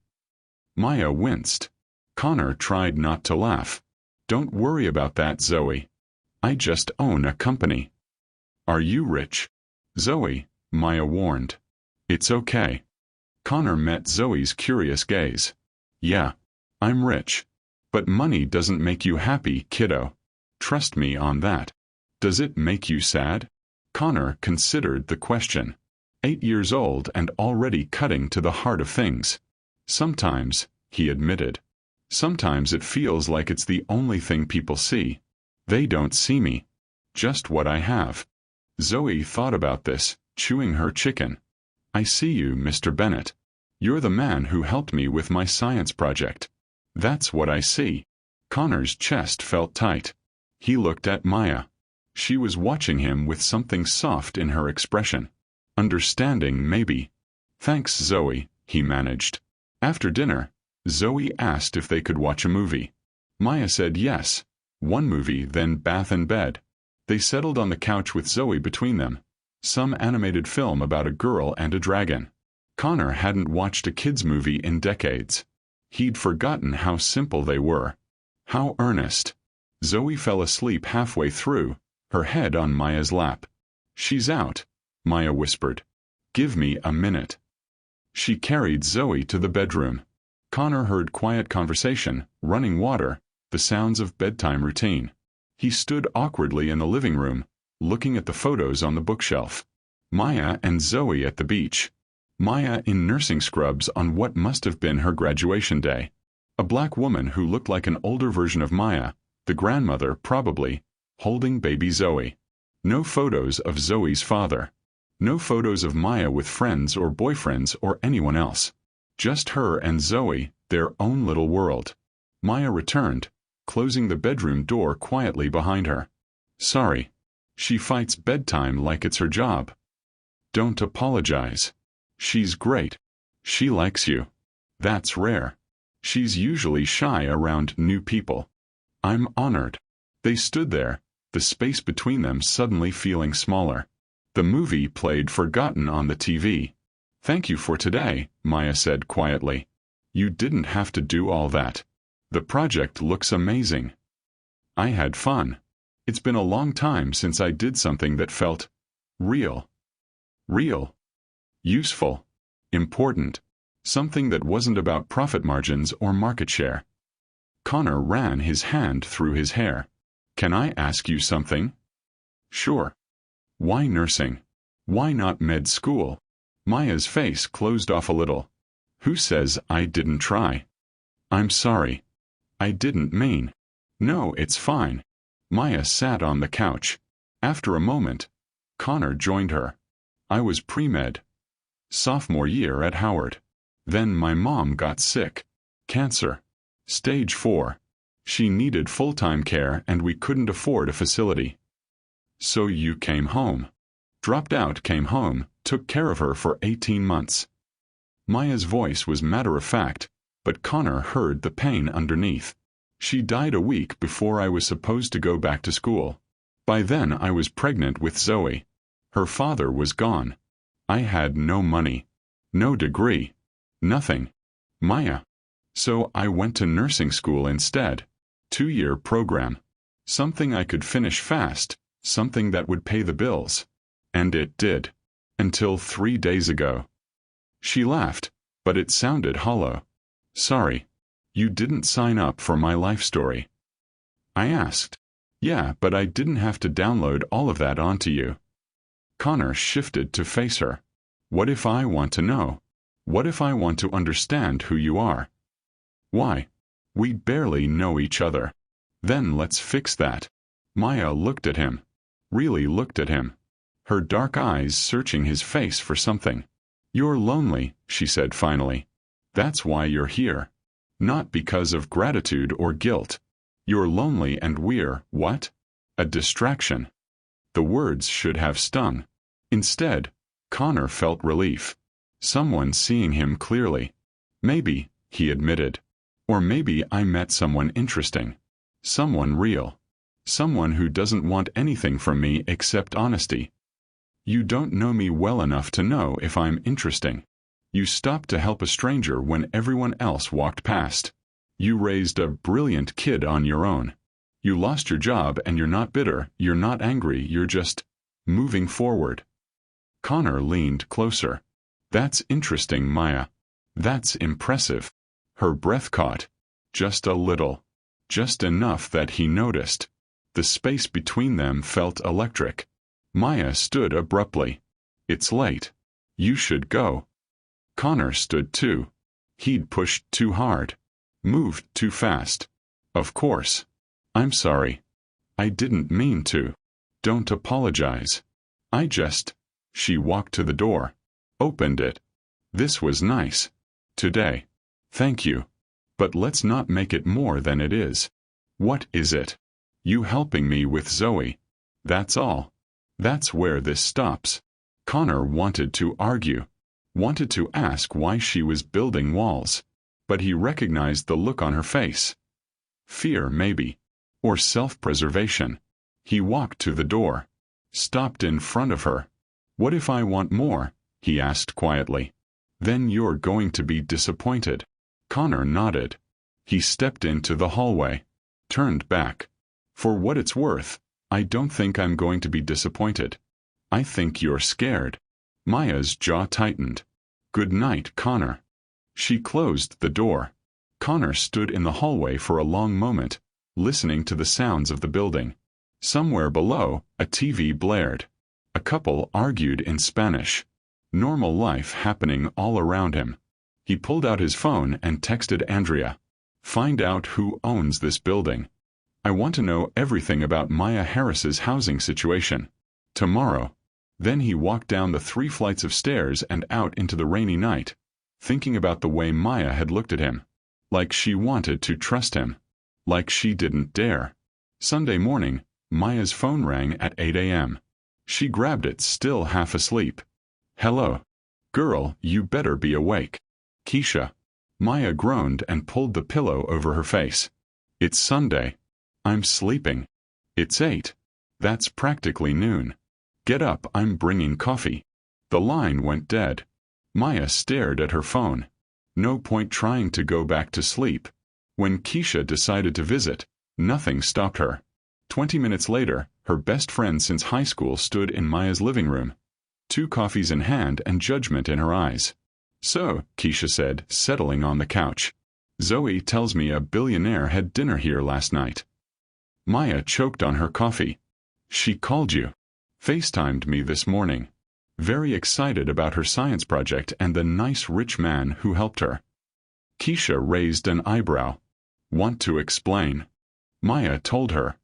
Maya winced. Connor tried not to laugh. Don't worry about that, Zoe. I just own a company. Are you rich? Zoe, Maya warned. It's okay. Connor met Zoe's curious gaze. Yeah, I'm rich. But money doesn't make you happy, kiddo. Trust me on that. Does it make you sad? Connor considered the question. 8 years old and already cutting to the heart of things. Sometimes, he admitted. Sometimes it feels like it's the only thing people see. They don't see me. Just what I have. Zoe thought about this, chewing her chicken. I see you, Mr. Bennett. You're the man who helped me with my science project. That's what I see. Connor's chest felt tight. He looked at Maya. She was watching him with something soft in her expression. Understanding, maybe. Thanks, Zoe, he managed. After dinner, Zoe asked if they could watch a movie. Maya said yes. One movie, then bath and bed. They settled on the couch with Zoe between them. Some animated film about a girl and a dragon. Connor hadn't watched a kids' movie in decades. He'd forgotten how simple they were. How earnest. Zoe fell asleep halfway through, her head on Maya's lap. She's out, Maya whispered. Give me a minute. She carried Zoe to the bedroom. Connor heard quiet conversation, running water, the sounds of bedtime routine. He stood awkwardly in the living room, looking at the photos on the bookshelf. Maya and Zoe at the beach. Maya in nursing scrubs on what must have been her graduation day. A black woman who looked like an older version of Maya, the grandmother probably, holding baby Zoe. No photos of Zoe's father. No photos of Maya with friends or boyfriends or anyone else. Just her and Zoe, their own little world. Maya returned, closing the bedroom door quietly behind her. Sorry. She fights bedtime like it's her job. Don't apologize. She's great. She likes you. That's rare. She's usually shy around new people. I'm honored. They stood there, the space between them suddenly feeling smaller. The movie played forgotten on the TV. Thank you for today, Maya said quietly. You didn't have to do all that. The project looks amazing. I had fun. It's been a long time since I did something that felt real. Real. Useful. Important. Something that wasn't about profit margins or market share. Connor ran his hand through his hair. Can I ask you something? Sure. Why nursing? Why not med school? Maya's face closed off a little. Who says I didn't try? I'm sorry. I didn't mean. No, it's fine. Maya sat on the couch. After a moment, Connor joined her. I was pre-med. Sophomore year at Howard. Then my mom got sick. Cancer. Stage 4. She needed full-time care and we couldn't afford a facility. So you came home. Dropped out, came home, took care of her for 18 months. Maya's voice was matter-of-fact, but Connor heard the pain underneath. She died a week before I was supposed to go back to school. By then I was pregnant with Zoe. Her father was gone. I had no money. No degree. Nothing. Maya. So I went to nursing school instead. 2-year program. Something I could finish fast, something that would pay the bills. And it did. Until 3 days ago. She laughed, but it sounded hollow. Sorry. You didn't sign up for my life story. I asked. Yeah, but I didn't have to download all of that onto you. Connor shifted to face her. What if I want to know? What if I want to understand who you are? Why? We barely know each other. Then let's fix that. Maya looked at him. Really looked at him. Her dark eyes searching his face for something. You're lonely, she said finally. That's why you're here. Not because of gratitude or guilt. You're lonely and we're, what? A distraction. The words should have stung. Instead, Connor felt relief. Someone seeing him clearly. Maybe, he admitted. Or maybe I met someone interesting. Someone real. Someone who doesn't want anything from me except honesty. You don't know me well enough to know if I'm interesting. You stopped to help a stranger when everyone else walked past. You raised a brilliant kid on your own. You lost your job and you're not bitter, you're not angry, you're just moving forward. Connor leaned closer. That's interesting, Maya. That's impressive. Her breath caught. Just a little. Just enough that he noticed. The space between them felt electric. Maya stood abruptly. It's late. You should go. Connor stood too. He'd pushed too hard. Moved too fast. Of course. I'm sorry. I didn't mean to. Don't apologize. I just... She walked to the door. Opened it. This was nice. Today. Thank you. But let's not make it more than it is. What is it? You helping me with Zoe. That's all. That's where this stops. Connor wanted to argue. Wanted to ask why she was building walls. But he recognized the look on her face. Fear, maybe. Or self-preservation. He walked to the door. Stopped in front of her. What if I want more? He asked quietly. Then you're going to be disappointed. Connor nodded. He stepped into the hallway. Turned back. For what it's worth, I don't think I'm going to be disappointed. I think you're scared. Maya's jaw tightened. Good night, Connor. She closed the door. Connor stood in the hallway for a long moment, listening to the sounds of the building. Somewhere below, a TV blared. A couple argued in Spanish. Normal life happening all around him. He pulled out his phone and texted Andrea. Find out who owns this building. I want to know everything about Maya Harris's housing situation. Tomorrow. Then he walked down the 3 flights of stairs and out into the rainy night, thinking about the way Maya had looked at him. Like she wanted to trust him. Like she didn't dare. Sunday morning, Maya's phone rang at 8 a.m. She grabbed it, still half asleep. Hello. Girl, you better be awake. Keisha. Maya groaned and pulled the pillow over her face. It's Sunday. I'm sleeping. It's 8. That's practically noon. Get up, I'm bringing coffee. The line went dead. Maya stared at her phone. No point trying to go back to sleep. When Keisha decided to visit, nothing stopped her. 20 minutes later, her best friend since high school stood in Maya's living room. 2 coffees in hand and judgment in her eyes. So, Keisha said, settling on the couch. Zoe tells me a billionaire had dinner here last night. Maya choked on her coffee. She called you. FaceTimed me this morning. Very excited about her science project and the nice rich man who helped her. Keisha raised an eyebrow. Want to explain? Maya told her.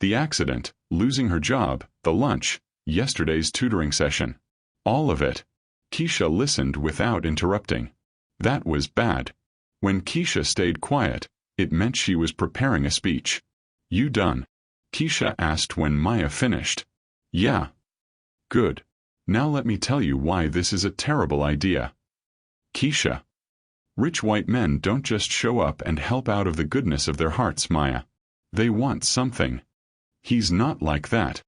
The accident, losing her job, the lunch, yesterday's tutoring session. All of it. Keisha listened without interrupting. That was bad. When Keisha stayed quiet, it meant she was preparing a speech. You done? Keisha asked when Maya finished. Yeah. Good. Now let me tell you why this is a terrible idea. Keisha. Rich white men don't just show up and help out of the goodness of their hearts, Maya. They want something. He's not like that.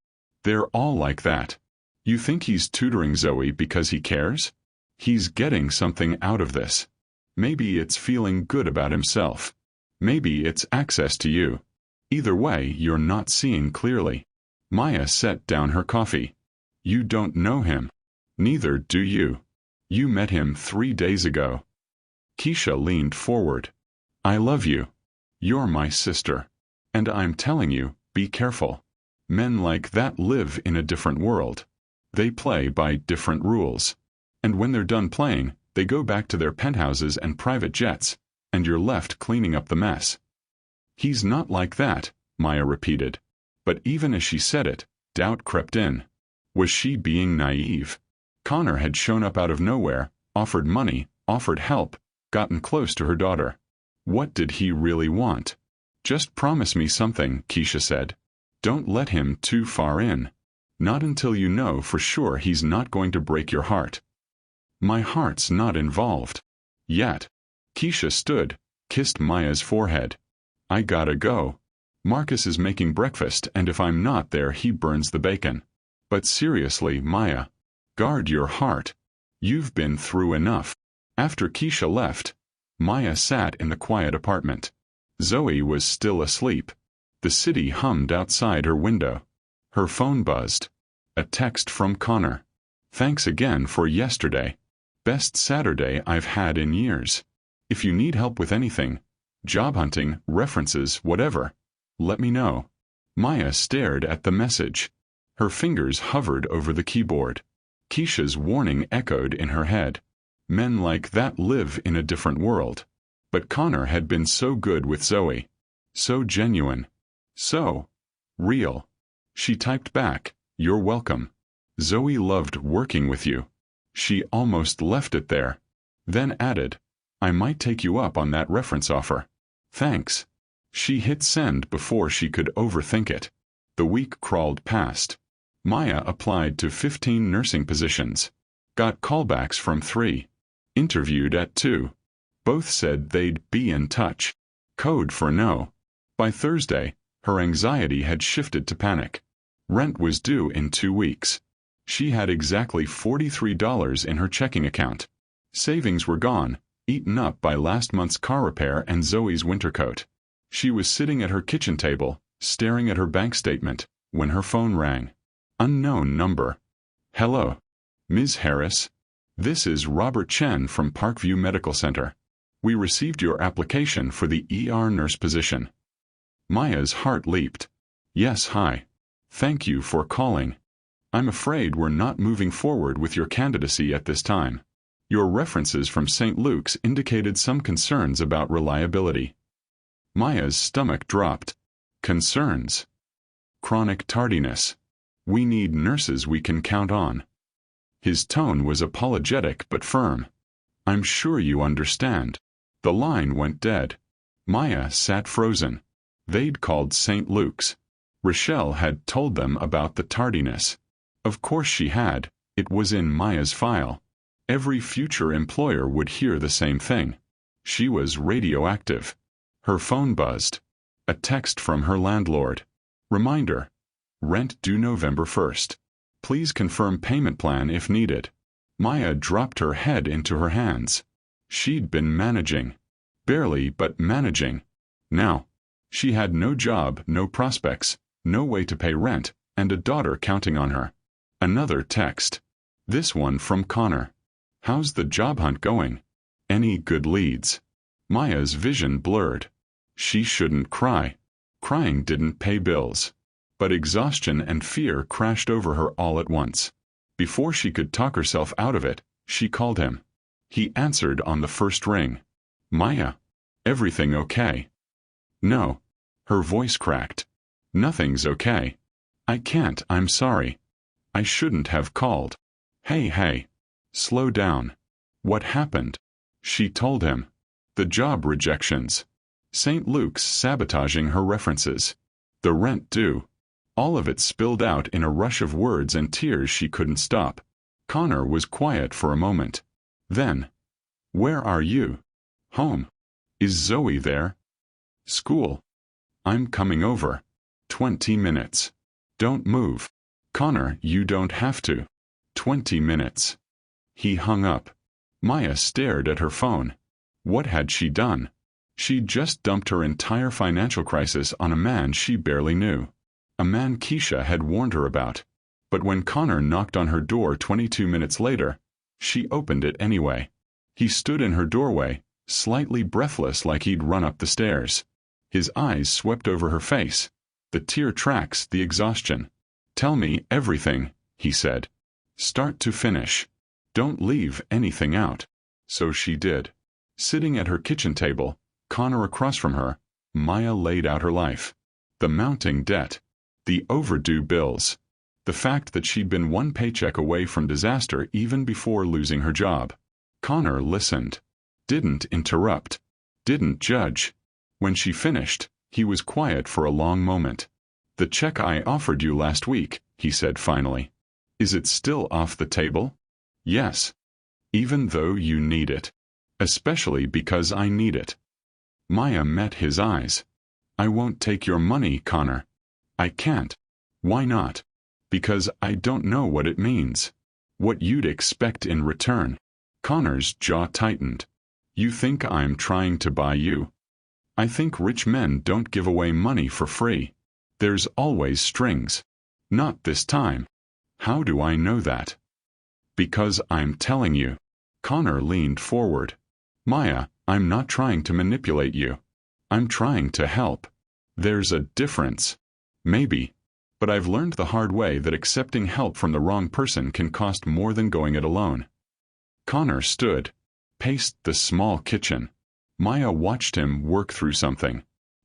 They're all like that. You think he's tutoring Zoe because he cares? He's getting something out of this. Maybe it's feeling good about himself. Maybe it's access to you. Either way, you're not seeing clearly. Maya set down her coffee. You don't know him. Neither do you. You met him 3 days ago. Keisha leaned forward. I love you. You're my sister. And I'm telling you, be careful. Men like that live in a different world. They play by different rules. And when they're done playing, they go back to their penthouses and private jets, and you're left cleaning up the mess. He's not like that, Maya repeated. But even as she said it, doubt crept in. Was she being naive? Connor had shown up out of nowhere, offered money, offered help, gotten close to her daughter. What did he really want? Just promise me something, Keisha said. Don't let him too far in. Not until you know for sure he's not going to break your heart. My heart's not involved. Yet. Keisha stood, kissed Maya's forehead. I gotta go. Marcus is making breakfast, and if I'm not there he burns the bacon. But seriously, Maya. Guard your heart. You've been through enough. After Keisha left, Maya sat in the quiet apartment. Zoe was still asleep. The city hummed outside her window. Her phone buzzed. A text from Connor. Thanks again for yesterday. Best Saturday I've had in years. If you need help with anything, job hunting, references, whatever, let me know. Maya stared at the message. Her fingers hovered over the keyboard. Keisha's warning echoed in her head. Men like that live in a different world. But Connor had been so good with Zoe. So genuine. So real. She typed back, "You're welcome. Zoe loved working with you." She almost left it there. Then added, "I might take you up on that reference offer. Thanks." She hit send before she could overthink it. The week crawled past. Maya applied to 15 nursing positions. Got callbacks from 3. Interviewed at 2. Both said they'd be in touch. Code for no. By Thursday, her anxiety had shifted to panic. Rent was due in 2 weeks. She had exactly $43 in her checking account. Savings were gone, eaten up by last month's car repair and Zoe's winter coat. She was sitting at her kitchen table, staring at her bank statement, when her phone rang. Unknown number. Hello. Ms. Harris. This is Robert Chen from Parkview Medical Center. We received your application for the ER nurse position. Maya's heart leaped. Yes, hi. Thank you for calling. I'm afraid we're not moving forward with your candidacy at this time. Your references from St. Luke's indicated some concerns about reliability. Maya's stomach dropped. Concerns. Chronic tardiness. We need nurses we can count on. His tone was apologetic but firm. I'm sure you understand. The line went dead. Maya sat frozen. They'd called St. Luke's. Rochelle had told them about the tardiness. Of course she had. It was in Maya's file. Every future employer would hear the same thing. She was radioactive. Her phone buzzed. A text from her landlord. Reminder. Rent due November 1st. Please confirm payment plan if needed. Maya dropped her head into her hands. She'd been managing. Barely, but managing. Now, she had no job, no prospects, no way to pay rent, and a daughter counting on her. Another text. This one from Connor. How's the job hunt going? Any good leads? Maya's vision blurred. She shouldn't cry. Crying didn't pay bills. But exhaustion and fear crashed over her all at once. Before she could talk herself out of it, she called him. He answered on the first ring. Maya. Everything okay? No. Her voice cracked. Nothing's okay. I can't, I'm sorry. I shouldn't have called. Hey. Slow down. What happened? She told him. The job rejections. St. Luke's sabotaging her references. The rent due. All of it spilled out in a rush of words and tears she couldn't stop. Connor was quiet for a moment. Then, where are you? Home. Is Zoe there? School. I'm coming over. 20 minutes. Don't move. Connor, you don't have to. 20 minutes. He hung up. Maya stared at her phone. What had she done? She'd just dumped her entire financial crisis on a man she barely knew. A man Keisha had warned her about. But when Connor knocked on her door 22 minutes later, she opened it anyway. He stood in her doorway, slightly breathless like he'd run up the stairs. His eyes swept over her face. The tear tracks, the exhaustion. Tell me everything, he said. Start to finish. Don't leave anything out. So she did. Sitting at her kitchen table, Connor across from her, Maya laid out her life. The mounting debt. The overdue bills. The fact that she'd been one paycheck away from disaster even before losing her job. Connor listened. Didn't interrupt. Didn't judge. When she finished, he was quiet for a long moment. "The check I offered you last week," he said finally. "Is it still off the table?" "Yes. Even though you need it. Especially because I need it." Maya met his eyes. "I won't take your money, Connor." "I can't." "Why not?" "Because I don't know what it means. What you'd expect in return." Connor's jaw tightened. "You think I'm trying to buy you?" "I think rich men don't give away money for free. There's always strings." "Not this time." "How do I know that?" "Because I'm telling you." Connor leaned forward. "Maya, I'm not trying to manipulate you. I'm trying to help. There's a difference." "Maybe. But I've learned the hard way that accepting help from the wrong person can cost more than going it alone." Connor stood, paced the small kitchen. Maya watched him work through something.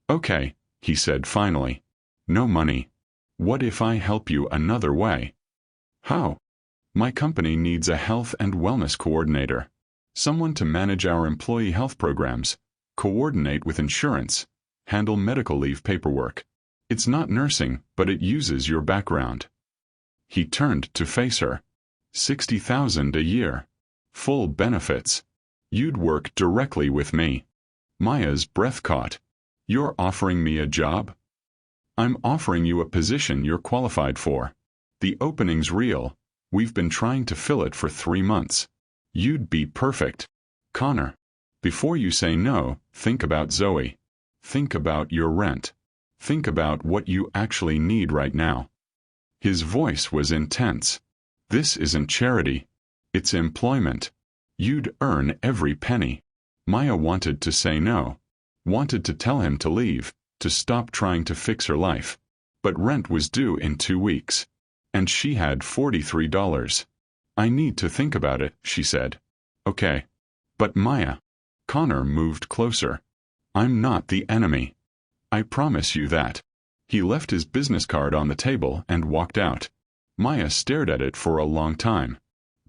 "Okay," he said finally. "No money. What if I help you another way?" "How?" "My company needs a health and wellness coordinator. Someone to manage our employee health programs, coordinate with insurance, handle medical leave paperwork. It's not nursing, but it uses your background." He turned to face her. $60,000 a year. Full benefits. You'd work directly with me. Maya's breath caught. "You're offering me a job?" "I'm offering you a position you're qualified for. The opening's real. We've been trying to fill it for 3 months. You'd be perfect." "Connor, before you say no, think about Zoe. Think about your rent. Think about what you actually need right now." His voice was intense. "This isn't charity. It's employment. You'd earn every penny." Maya wanted to say no. Wanted to tell him to leave, to stop trying to fix her life. But rent was due in 2 weeks. And she had $43. "I need to think about it," she said. "Okay. But Maya." Connor moved closer. "I'm not the enemy. I promise you that." He left his business card on the table and walked out. Maya stared at it for a long time.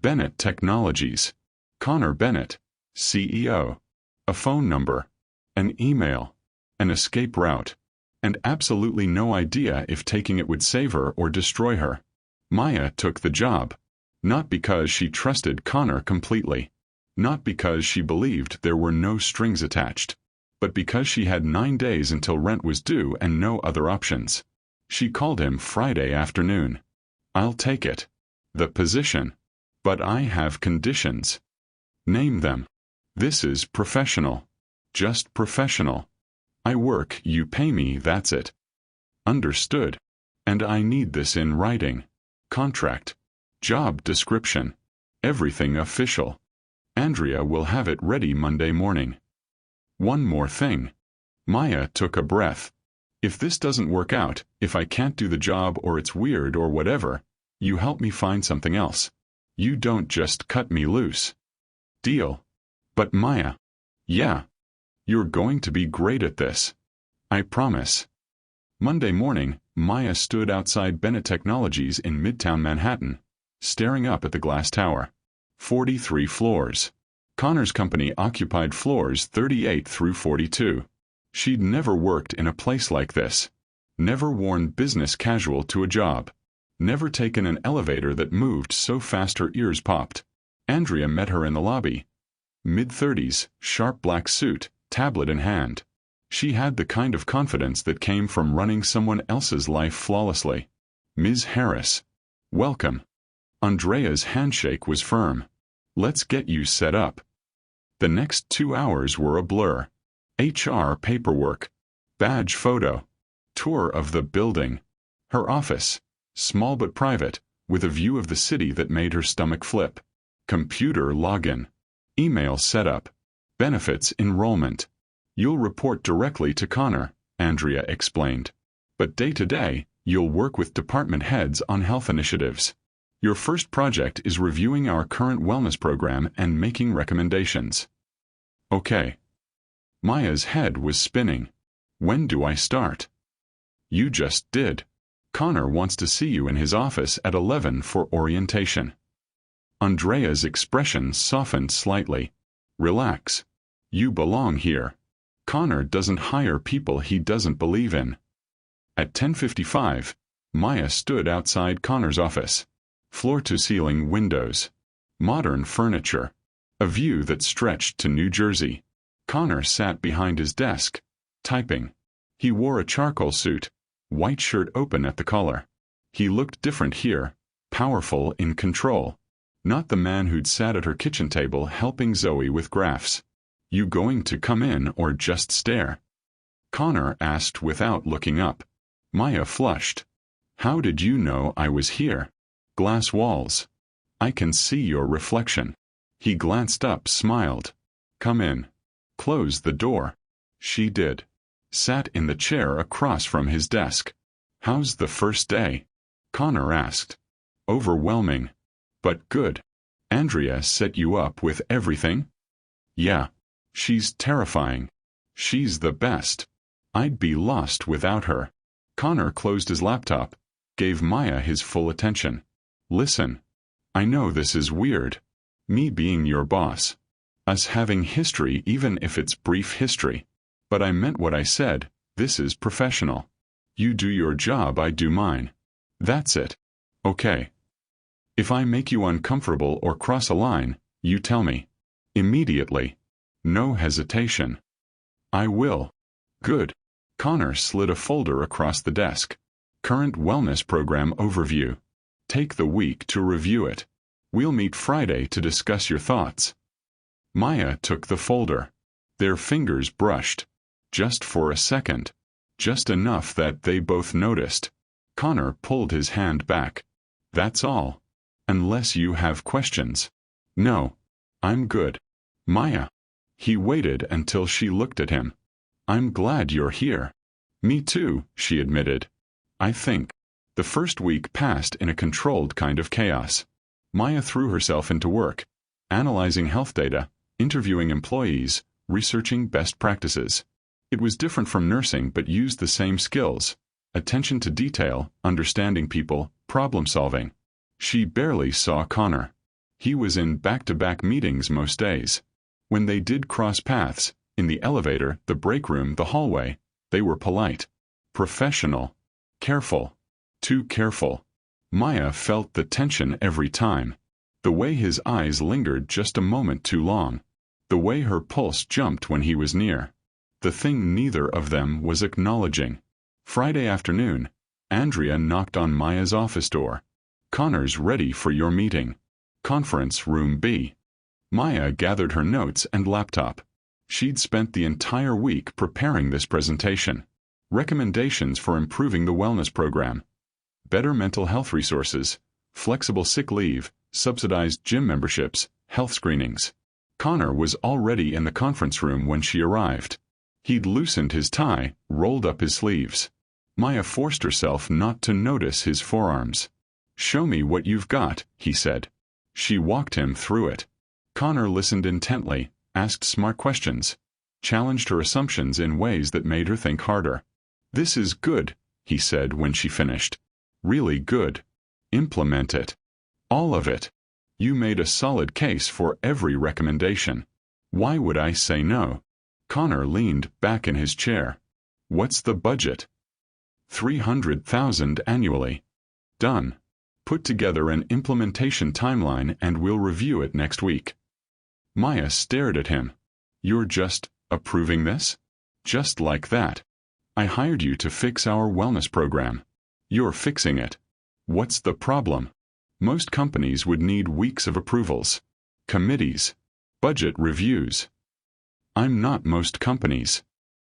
Bennett Technologies. Connor Bennett, CEO. A phone number. An email. An escape route. And absolutely no idea if taking it would save her or destroy her. Maya took the job. Not because she trusted Connor completely. Not because she believed there were no strings attached. But because she had 9 days until rent was due and no other options. She called him Friday afternoon. "I'll take it. The position. But I have conditions." "Name them." "This is professional. Just professional. I work, you pay me, that's it." "Understood. And I need this in writing. Contract. Job description. Everything official. Andrea will have it ready Monday morning." "One more thing." Maya took a breath. "If this doesn't work out, if I can't do the job or it's weird or whatever, you help me find something else. You don't just cut me loose." "Deal." "But Maya." "Yeah. You're going to be great at this. I promise." Monday morning, Maya stood outside Bennett Technologies in Midtown Manhattan, staring up at the glass tower. 43 floors. Connor's company occupied floors 38 through 42. She'd never worked in a place like this. Never worn business casual to a job. Never taken an elevator that moved so fast her ears popped. Andrea met her in the lobby. Mid-30s, sharp black suit, tablet in hand. She had the kind of confidence that came from running someone else's life flawlessly. "Ms. Harris. Welcome." Andrea's handshake was firm. "Let's get you set up." The next 2 hours were a blur. HR paperwork. Badge photo. Tour of the building. Her office. Small but private, with a view of the city that made her stomach flip. Computer login. Email setup. Benefits enrollment. "You'll report directly to Connor," Andrea explained. "But day to day, you'll work with department heads on health initiatives. Your first project is reviewing our current wellness program and making recommendations." "Okay." Maya's head was spinning. "When do I start?" "You just did. Connor wants to see you in his office at 11 for orientation." Andrea's expression softened slightly. Relax. You belong here. Connor doesn't hire people he doesn't believe in. At 10:55, Maya stood outside Connor's office. Floor-to-ceiling windows. Modern furniture. A view that stretched to New Jersey. Connor sat behind his desk, typing. He wore a charcoal suit, white shirt open at the collar. He looked different here, powerful, in control. Not the man who'd sat at her kitchen table helping Zoe with graphs. You going to come in or just stare? Connor asked without looking up. Maya flushed. How did you know I was here? Glass walls. I can see your reflection. He glanced up, smiled. Come in. Close the door. She did. Sat in the chair across from his desk. How's the first day? Connor asked. Overwhelming. But good. Andrea set you up with everything? Yeah. She's terrifying. She's the best. I'd be lost without her. Connor closed his laptop, gave Maya his full attention. Listen. I know this is weird. Me being your boss. Us having history even if it's brief history. But I meant what I said, this is professional. You do your job, I do mine. That's it. Okay. If I make you uncomfortable or cross a line, you tell me. Immediately. No hesitation. I will. Good. Connor slid a folder across the desk. Current wellness program overview. Take the week to review it. We'll meet Friday to discuss your thoughts. Maya took the folder. Their fingers brushed. Just for a second. Just enough that they both noticed. Connor pulled his hand back. That's all. Unless you have questions. No. I'm good. Maya. He waited until she looked at him. I'm glad you're here. Me too, she admitted. I think. The first week passed in a controlled kind of chaos. Maya threw herself into work, analyzing health data, interviewing employees, researching best practices. It was different from nursing but used the same skills. Attention to detail, understanding people, problem solving. She barely saw Connor. He was in back-to-back meetings most days. When they did cross paths, in the elevator, the break room, the hallway, they were polite. Professional. Careful. Too careful. Maya felt the tension every time. The way his eyes lingered just a moment too long. The way her pulse jumped when he was near. The thing neither of them was acknowledging. Friday afternoon, Andrea knocked on Maya's office door. Connor's ready for your meeting. Conference room B. Maya gathered her notes and laptop. She'd spent the entire week preparing this presentation. Recommendations for improving the wellness program. Better mental health resources, flexible sick leave, subsidized gym memberships, health screenings. Connor was already in the conference room when she arrived. He'd loosened his tie, rolled up his sleeves. Maya forced herself not to notice his forearms. Show me what you've got, he said. She walked him through it. Connor listened intently, asked smart questions, challenged her assumptions in ways that made her think harder. This is good, he said when she finished. Really good. Implement it. All of it. You made a solid case for every recommendation. Why would I say no? Connor leaned back in his chair. What's the budget? $300,000 annually. Done. Put together an implementation timeline and we'll review it next week. Maya stared at him. You're just approving this? Just like that. I hired you to fix our wellness program. You're fixing it. What's the problem? Most companies would need weeks of approvals, committees, budget reviews. I'm not most companies.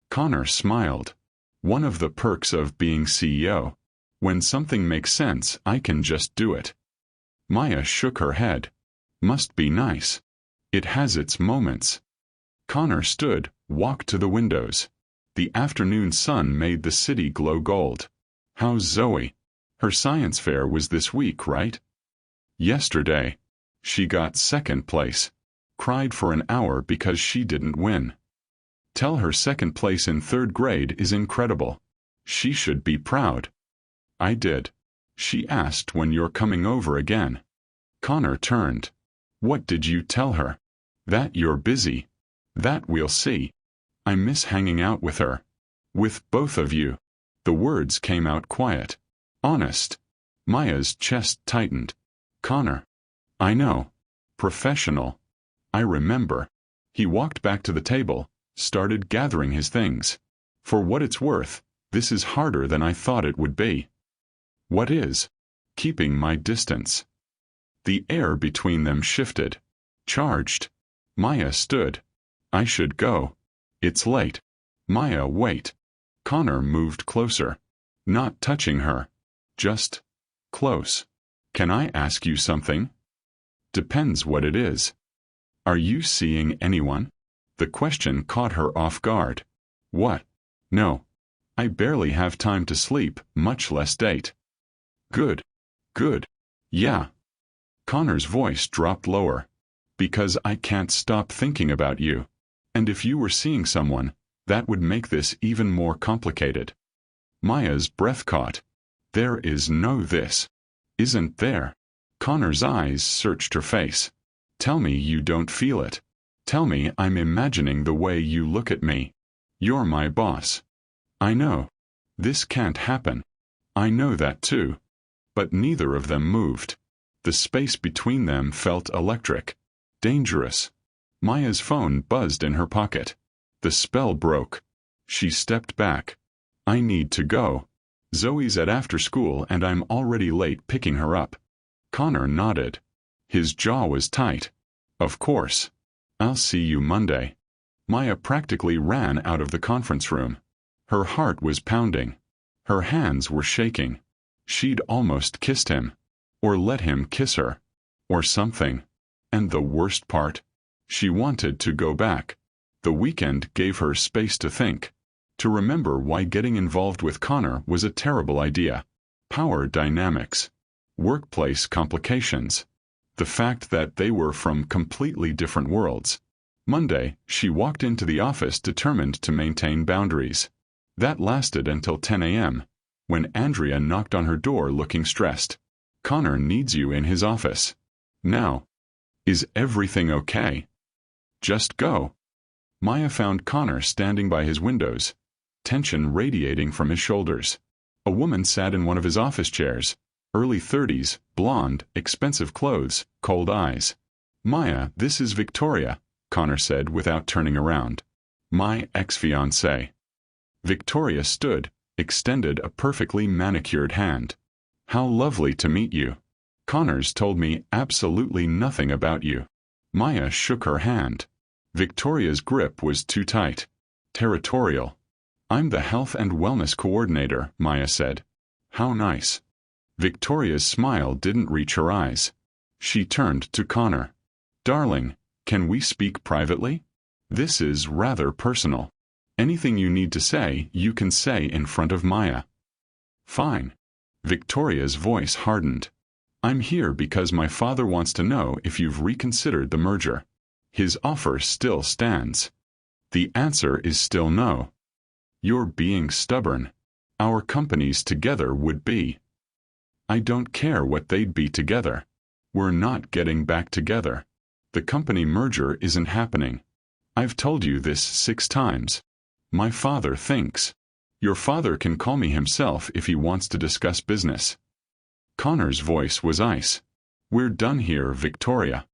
Connor smiled. One of the perks of being CEO. When something makes sense, I can just do it. Maya shook her head. Must be nice. It has its moments. Connor stood, walked to the windows. The afternoon sun made the city glow gold. How's Zoe? Her science fair was this week, right? Yesterday. She got second place. Cried for an hour because she didn't win. Tell her second place in third grade is incredible. She should be proud. I did. She asked when you're coming over again. Connor turned. What did you tell her? That you're busy. That we'll see. I miss hanging out with her. With both of you. The words came out quiet. Honest. Maya's chest tightened. Connor. I know. Professional. I remember. He walked back to the table, started gathering his things. For what it's worth, this is harder than I thought it would be. What is? Keeping my distance. The air between them shifted. Charged. Maya stood. I should go. It's late. Maya, wait. Connor moved closer. Not touching her. Just close. Can I ask you something? Depends what it is. Are you seeing anyone? The question caught her off guard. What? No. I barely have time to sleep, much less date. Good. Good. Yeah. Connor's voice dropped lower. Because I can't stop thinking about you. And if you were seeing someone, that would make this even more complicated. Maya's breath caught. There is no this. Isn't there? Connor's eyes searched her face. Tell me you don't feel it. Tell me I'm imagining the way you look at me. You're my boss. I know. This can't happen. I know that too. But neither of them moved. The space between them felt electric. Dangerous. Maya's phone buzzed in her pocket. The spell broke. She stepped back. I need to go. Zoe's at after school and I'm already late picking her up. Connor nodded. His jaw was tight. Of course. I'll see you Monday. Maya practically ran out of the conference room. Her heart was pounding. Her hands were shaking. She'd almost kissed him. Or let him kiss her. Or something. And the worst part? She wanted to go back. The weekend gave her space to think. To remember why getting involved with Connor was a terrible idea. Power dynamics. Workplace complications. The fact that they were from completely different worlds. Monday, she walked into the office determined to maintain boundaries. That lasted until 10 a.m., when Andrea knocked on her door looking stressed. Connor needs you in his office. Now. Is everything okay? Just go. Maya found Connor standing by his windows, tension radiating from his shoulders. A woman sat in one of his office chairs, early 30s, blonde, expensive clothes, cold eyes. Maya, this is Victoria, Connor said without turning around. My ex-fiancée. Victoria stood, extended a perfectly manicured hand. How lovely to meet you. Connor's told me absolutely nothing about you. Maya shook her hand. Victoria's grip was too tight. Territorial. I'm the health and wellness coordinator, Maya said. How nice. Victoria's smile didn't reach her eyes. She turned to Connor. Darling, can we speak privately? This is rather personal. Anything you need to say, you can say in front of Maya. Fine. Victoria's voice hardened. I'm here because my father wants to know if you've reconsidered the merger. His offer still stands. The answer is still no. You're being stubborn. Our companies together would be. I don't care what they'd be together. We're not getting back together. The company merger isn't happening. I've told you this 6 times. My father thinks. Your father can call me himself if he wants to discuss business. Connor's voice was ice. We're done here, Victoria.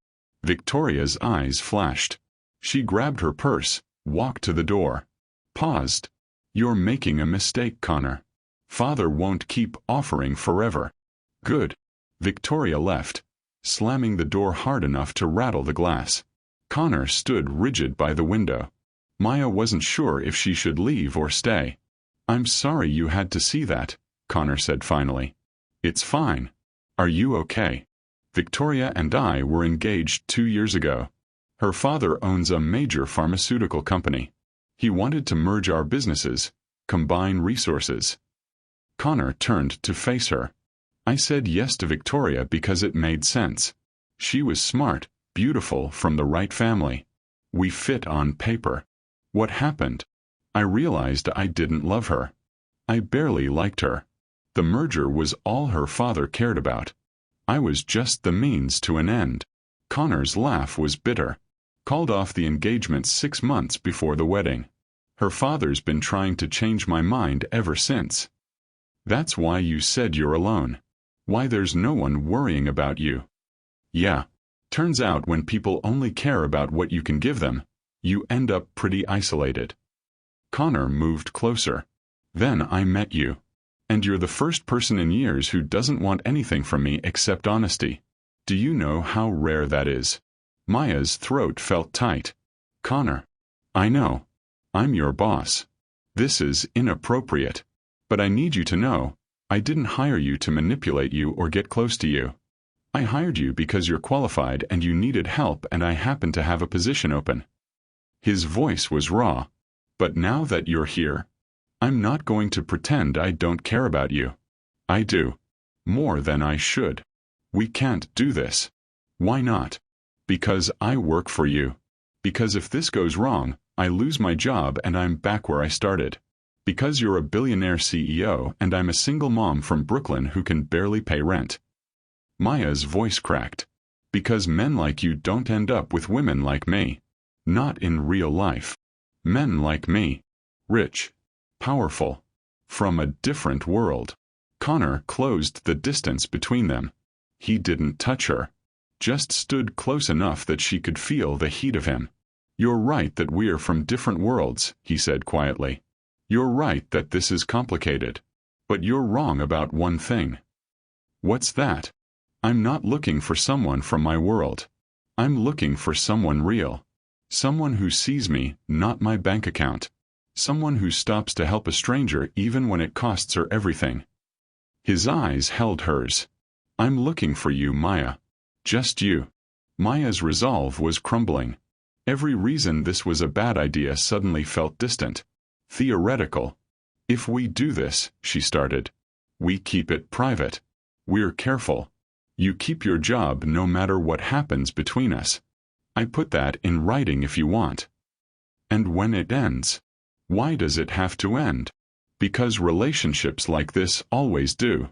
Victoria's eyes flashed. She grabbed her purse, walked to the door. Paused. You're making a mistake, Connor. Father won't keep offering forever. Good. Victoria left, slamming the door hard enough to rattle the glass. Connor stood rigid by the window. Maya wasn't sure if she should leave or stay. I'm sorry you had to see that, Connor said finally. It's fine. Are you okay? Victoria and I were engaged 2 years ago. Her father owns a major pharmaceutical company. He wanted to merge our businesses, combine resources. Connor turned to face her. I said yes to Victoria because it made sense. She was smart, beautiful, from the right family. We fit on paper. What happened? I realized I didn't love her. I barely liked her. The merger was all her father cared about. I was just the means to an end. Connor's laugh was bitter. Called off the engagement 6 months before the wedding. Her father's been trying to change my mind ever since. That's why you said you're alone. Why there's no one worrying about you. Yeah. Turns out when people only care about what you can give them, you end up pretty isolated. Connor moved closer. Then I met you. And you're the first person in years who doesn't want anything from me except honesty. Do you know how rare that is? Maya's throat felt tight. Connor. I know. I'm your boss. This is inappropriate. But I need you to know, I didn't hire you to manipulate you or get close to you. I hired you because you're qualified and you needed help and I happen to have a position open. His voice was raw. But now that you're here, I'm not going to pretend I don't care about you. I do. More than I should. We can't do this. Why not? Because I work for you. Because if this goes wrong, I lose my job and I'm back where I started. Because you're a billionaire CEO and I'm a single mom from Brooklyn who can barely pay rent. Maya's voice cracked. Because men like you don't end up with women like me. Not in real life. Men like me. Rich. Powerful. From a different world. Connor closed the distance between them. He didn't touch her. Just stood close enough that she could feel the heat of him. You're right that we're from different worlds, he said quietly. You're right that this is complicated. But you're wrong about one thing. What's that? I'm not looking for someone from my world. I'm looking for someone real. Someone who sees me, not my bank account. Someone who stops to help a stranger even when it costs her everything. His eyes held hers. I'm looking for you, Maya. Just you. Maya's resolve was crumbling. Every reason this was a bad idea suddenly felt distant. Theoretical. If we do this, she started. We keep it private. We're careful. You keep your job no matter what happens between us. I put that in writing if you want. And when it ends, why does it have to end? Because relationships like this always do.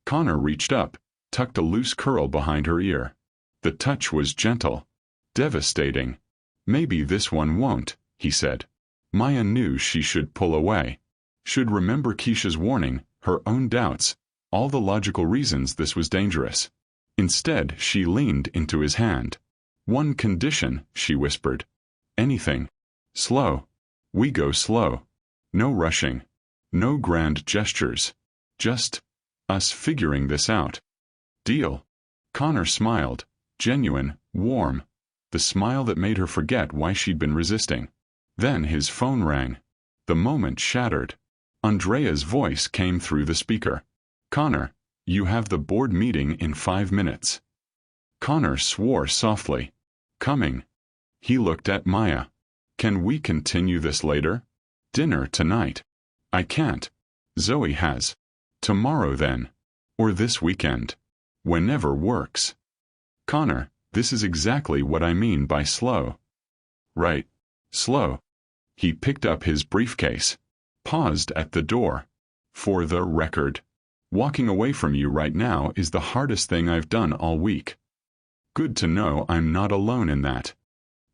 Connor reached up, tucked a loose curl behind her ear. The touch was gentle. Devastating. Maybe this one won't, he said. Maya knew she should pull away. Should remember Keisha's warning, her own doubts, all the logical reasons this was dangerous. Instead, she leaned into his hand. One condition, she whispered. Anything. Slow. We go slow. No rushing. No grand gestures. Just us figuring this out. Deal. Connor smiled, genuine, warm, the smile that made her forget why she'd been resisting. Then his phone rang. The moment shattered. Andrea's voice came through the speaker. Connor, you have the board meeting in 5 minutes. Connor swore softly. Coming. He looked at Maya. Can we continue this later? Dinner tonight. I can't. Zoe has. Tomorrow then. Or this weekend. Whenever works. Connor, this is exactly what I mean by slow. Right. Slow. He picked up his briefcase. Paused at the door. For the record. Walking away from you right now is the hardest thing I've done all week. Good to know I'm not alone in that.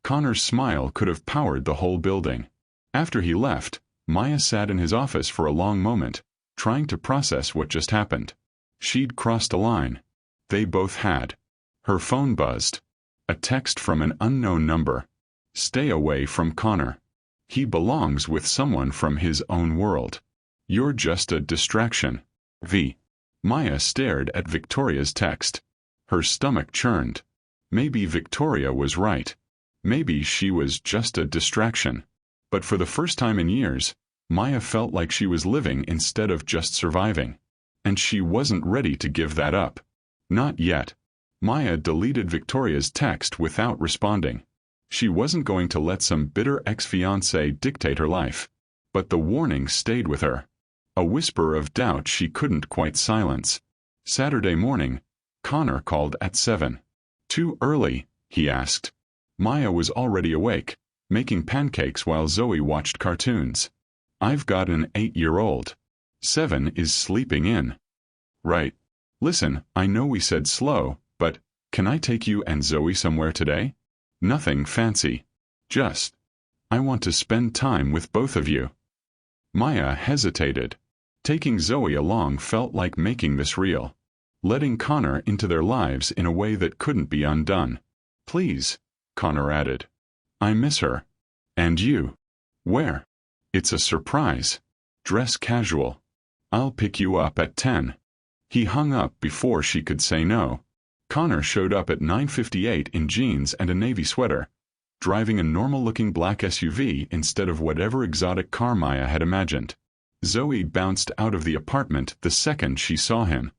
Connor's smile could have powered the whole building. After he left, Maya sat in his office for a long moment, trying to process what just happened. She'd crossed a line. They both had. Her phone buzzed. A text from an unknown number. Stay away from Connor. He belongs with someone from his own world. You're just a distraction. V. Maya stared at Victoria's text. Her stomach churned. Maybe Victoria was right. Maybe she was just a distraction. But for the first time in years, Maya felt like she was living instead of just surviving. And she wasn't ready to give that up. Not yet. Maya deleted Victoria's text without responding. She wasn't going to let some bitter ex-fiancé dictate her life. But the warning stayed with her. A whisper of doubt she couldn't quite silence. Saturday morning, Connor called at 7. Too early, he asked. Maya was already awake, making pancakes while Zoe watched cartoons. I've got an 8-year-old. 7 is sleeping in. Right. Listen, I know we said slow, but can I take you and Zoe somewhere today? Nothing fancy. Just, I want to spend time with both of you. Maya hesitated. Taking Zoe along felt like making this real. Letting Connor into their lives in a way that couldn't be undone. Please, Connor added. I miss her. And you. Where? It's a surprise. Dress casual. I'll pick you up at 10. He hung up before she could say no. Connor showed up at 9:58 in jeans and a navy sweater, driving a normal-looking black SUV instead of whatever exotic car Maya had imagined. Zoe bounced out of the apartment the second she saw him.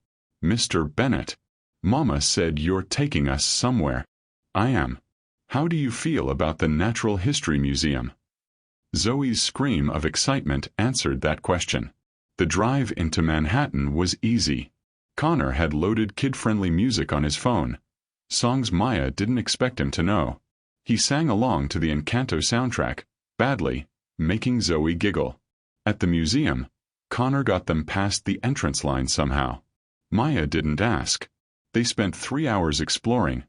Mr. Bennett. Mama said you're taking us somewhere. I am. How do you feel about the Natural History Museum? Zoe's scream of excitement answered that question. The drive into Manhattan was easy. Connor had loaded kid-friendly music on his phone. Songs Maya didn't expect him to know. He sang along to the Encanto soundtrack, badly, making Zoe giggle. At the museum, Connor got them past the entrance line somehow. Maya didn't ask. They spent 3 hours exploring.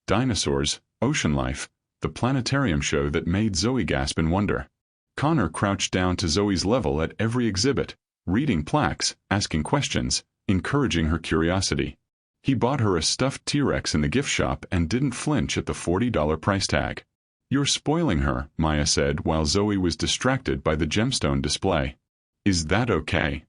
Dinosaurs, ocean life, the planetarium show that made Zoe gasp in wonder. Connor crouched down to Zoe's level at every exhibit, reading plaques, asking questions, encouraging her curiosity. He bought her a stuffed T-Rex in the gift shop and didn't flinch at the $40 price tag. You're spoiling her, Maya said while Zoe was distracted by the gemstone display. Is that okay?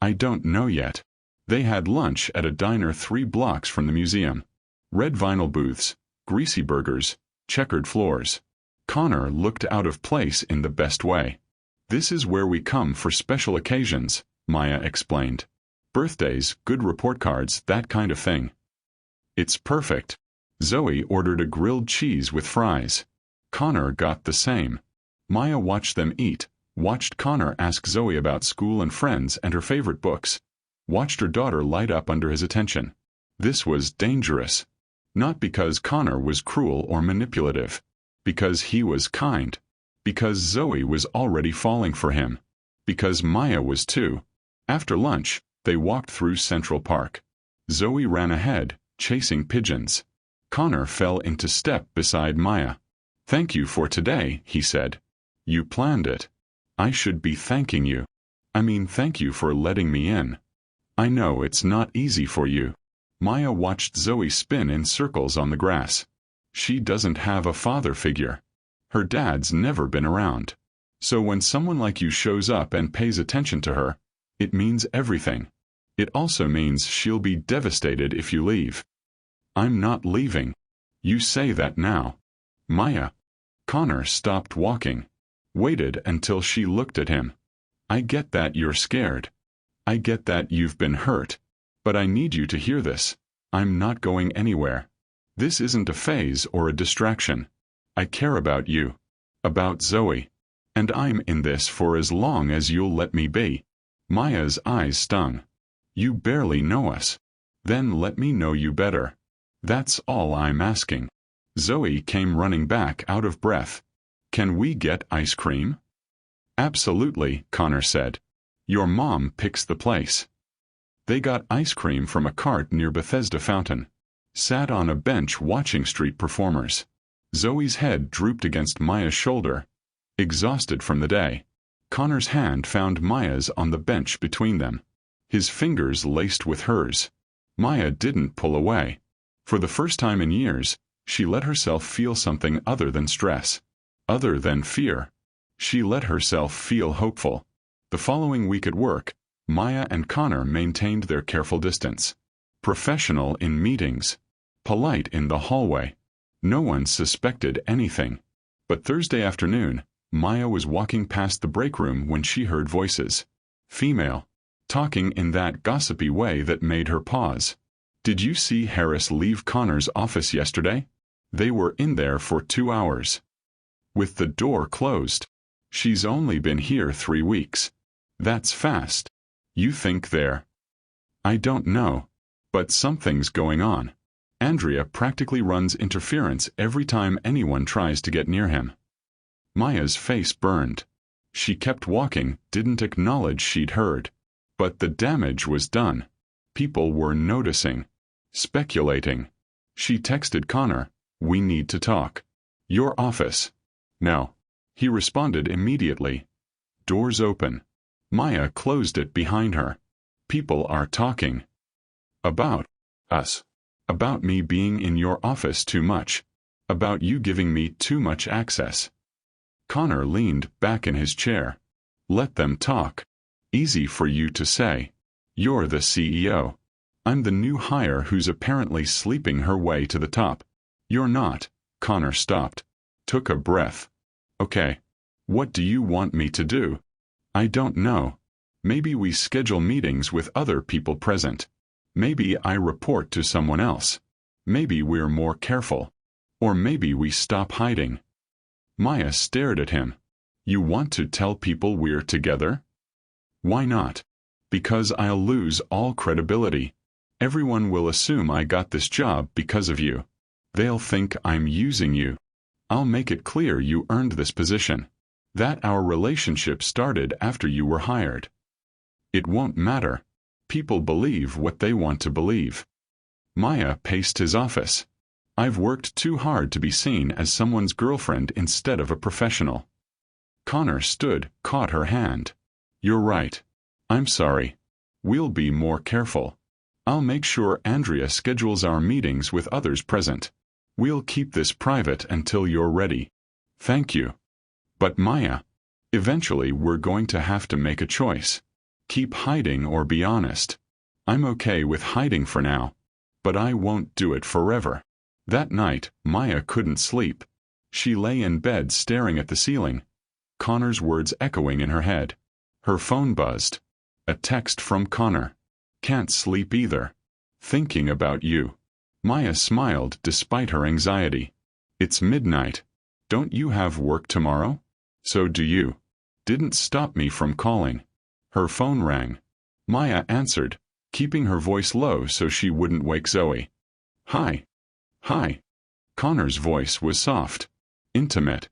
I don't know yet. They had lunch at a diner 3 blocks from the museum. Red vinyl booths, greasy burgers, checkered floors. Connor looked out of place in the best way. This is where we come for special occasions, Maya explained. Birthdays, good report cards, that kind of thing. It's perfect. Zoe ordered a grilled cheese with fries. Connor got the same. Maya watched them eat, watched Connor ask Zoe about school and friends and her favorite books, watched her daughter light up under his attention. This was dangerous. Not because Connor was cruel or manipulative. Because he was kind. Because Zoe was already falling for him. Because Maya was too. After lunch, they walked through Central Park. Zoe ran ahead, chasing pigeons. Connor fell into step beside Maya. Thank you for today, he said. You planned it. I should be thanking you. I mean, thank you for letting me in. I know it's not easy for you. Maya watched Zoe spin in circles on the grass. She doesn't have a father figure. Her dad's never been around. So when someone like you shows up and pays attention to her, it means everything. It also means she'll be devastated if you leave. I'm not leaving. You say that now. Maya. Connor stopped walking. Waited until she looked at him. I get that you're scared. I get that you've been hurt. But I need you to hear this. I'm not going anywhere. This isn't a phase or a distraction. I care about you. About Zoe. And I'm in this for as long as you'll let me be. Maya's eyes stung. You barely know us. Then let me know you better. That's all I'm asking. Zoe came running back out of breath. Can we get ice cream? Absolutely, Connor said. Your mom picks the place. They got ice cream from a cart near Bethesda Fountain. Sat on a bench watching street performers. Zoe's head drooped against Maya's shoulder, exhausted from the day. Connor's hand found Maya's on the bench between them. His fingers laced with hers. Maya didn't pull away. For the first time in years, she let herself feel something other than stress. Other than fear. She let herself feel hopeful. The following week at work, Maya and Connor maintained their careful distance. Professional in meetings. Polite in the hallway. No one suspected anything. But Thursday afternoon, Maya was walking past the break room when she heard voices. Female. Talking in that gossipy way that made her pause. Did you see Harris leave Connor's office yesterday? They were in there for 2 hours. With the door closed. She's only been here 3 weeks. That's fast. You think they're... I don't know. But something's going on. Andrea practically runs interference every time anyone tries to get near him. Maya's face burned. She kept walking, didn't acknowledge she'd heard. But the damage was done. People were noticing, speculating. She texted Connor, "We need to talk." "Your office." "No." He responded immediately. "Doors open." Maya closed it behind her. "People are talking." "About us. About me being in your office too much. About you giving me too much access." Connor leaned back in his chair. "Let them talk. Easy for you to say. You're the CEO. I'm the new hire who's apparently sleeping her way to the top. You're not." Connor stopped. Took a breath. "Okay. What do you want me to do?" "I don't know. Maybe we schedule meetings with other people present. Maybe I report to someone else. Maybe we're more careful. Or maybe we stop hiding." Maya stared at him. "You want to tell people we're together?" "Why not?" "Because I'll lose all credibility. Everyone will assume I got this job because of you. They'll think I'm using you. I'll make it clear you earned this position. That our relationship started after you were hired." "It won't matter. People believe what they want to believe." Maya paced his office. "I've worked too hard to be seen as someone's girlfriend instead of a professional." Connor stood, caught her hand. "You're right. I'm sorry. We'll be more careful. I'll make sure Andrea schedules our meetings with others present. We'll keep this private until you're ready." "Thank you." "But Maya, eventually we're going to have to make a choice. Keep hiding or be honest. I'm okay with hiding for now, but I won't do it forever." That night, Maya couldn't sleep. She lay in bed staring at the ceiling, Connor's words echoing in her head. Her phone buzzed. A text from Connor. "Can't sleep either. Thinking about you." Maya smiled despite her anxiety. "It's midnight. Don't you have work tomorrow?" "So do you." "Didn't stop me from calling." Her phone rang. Maya answered, keeping her voice low so she wouldn't wake Zoe. "Hi." "Hi." Connor's voice was soft, intimate.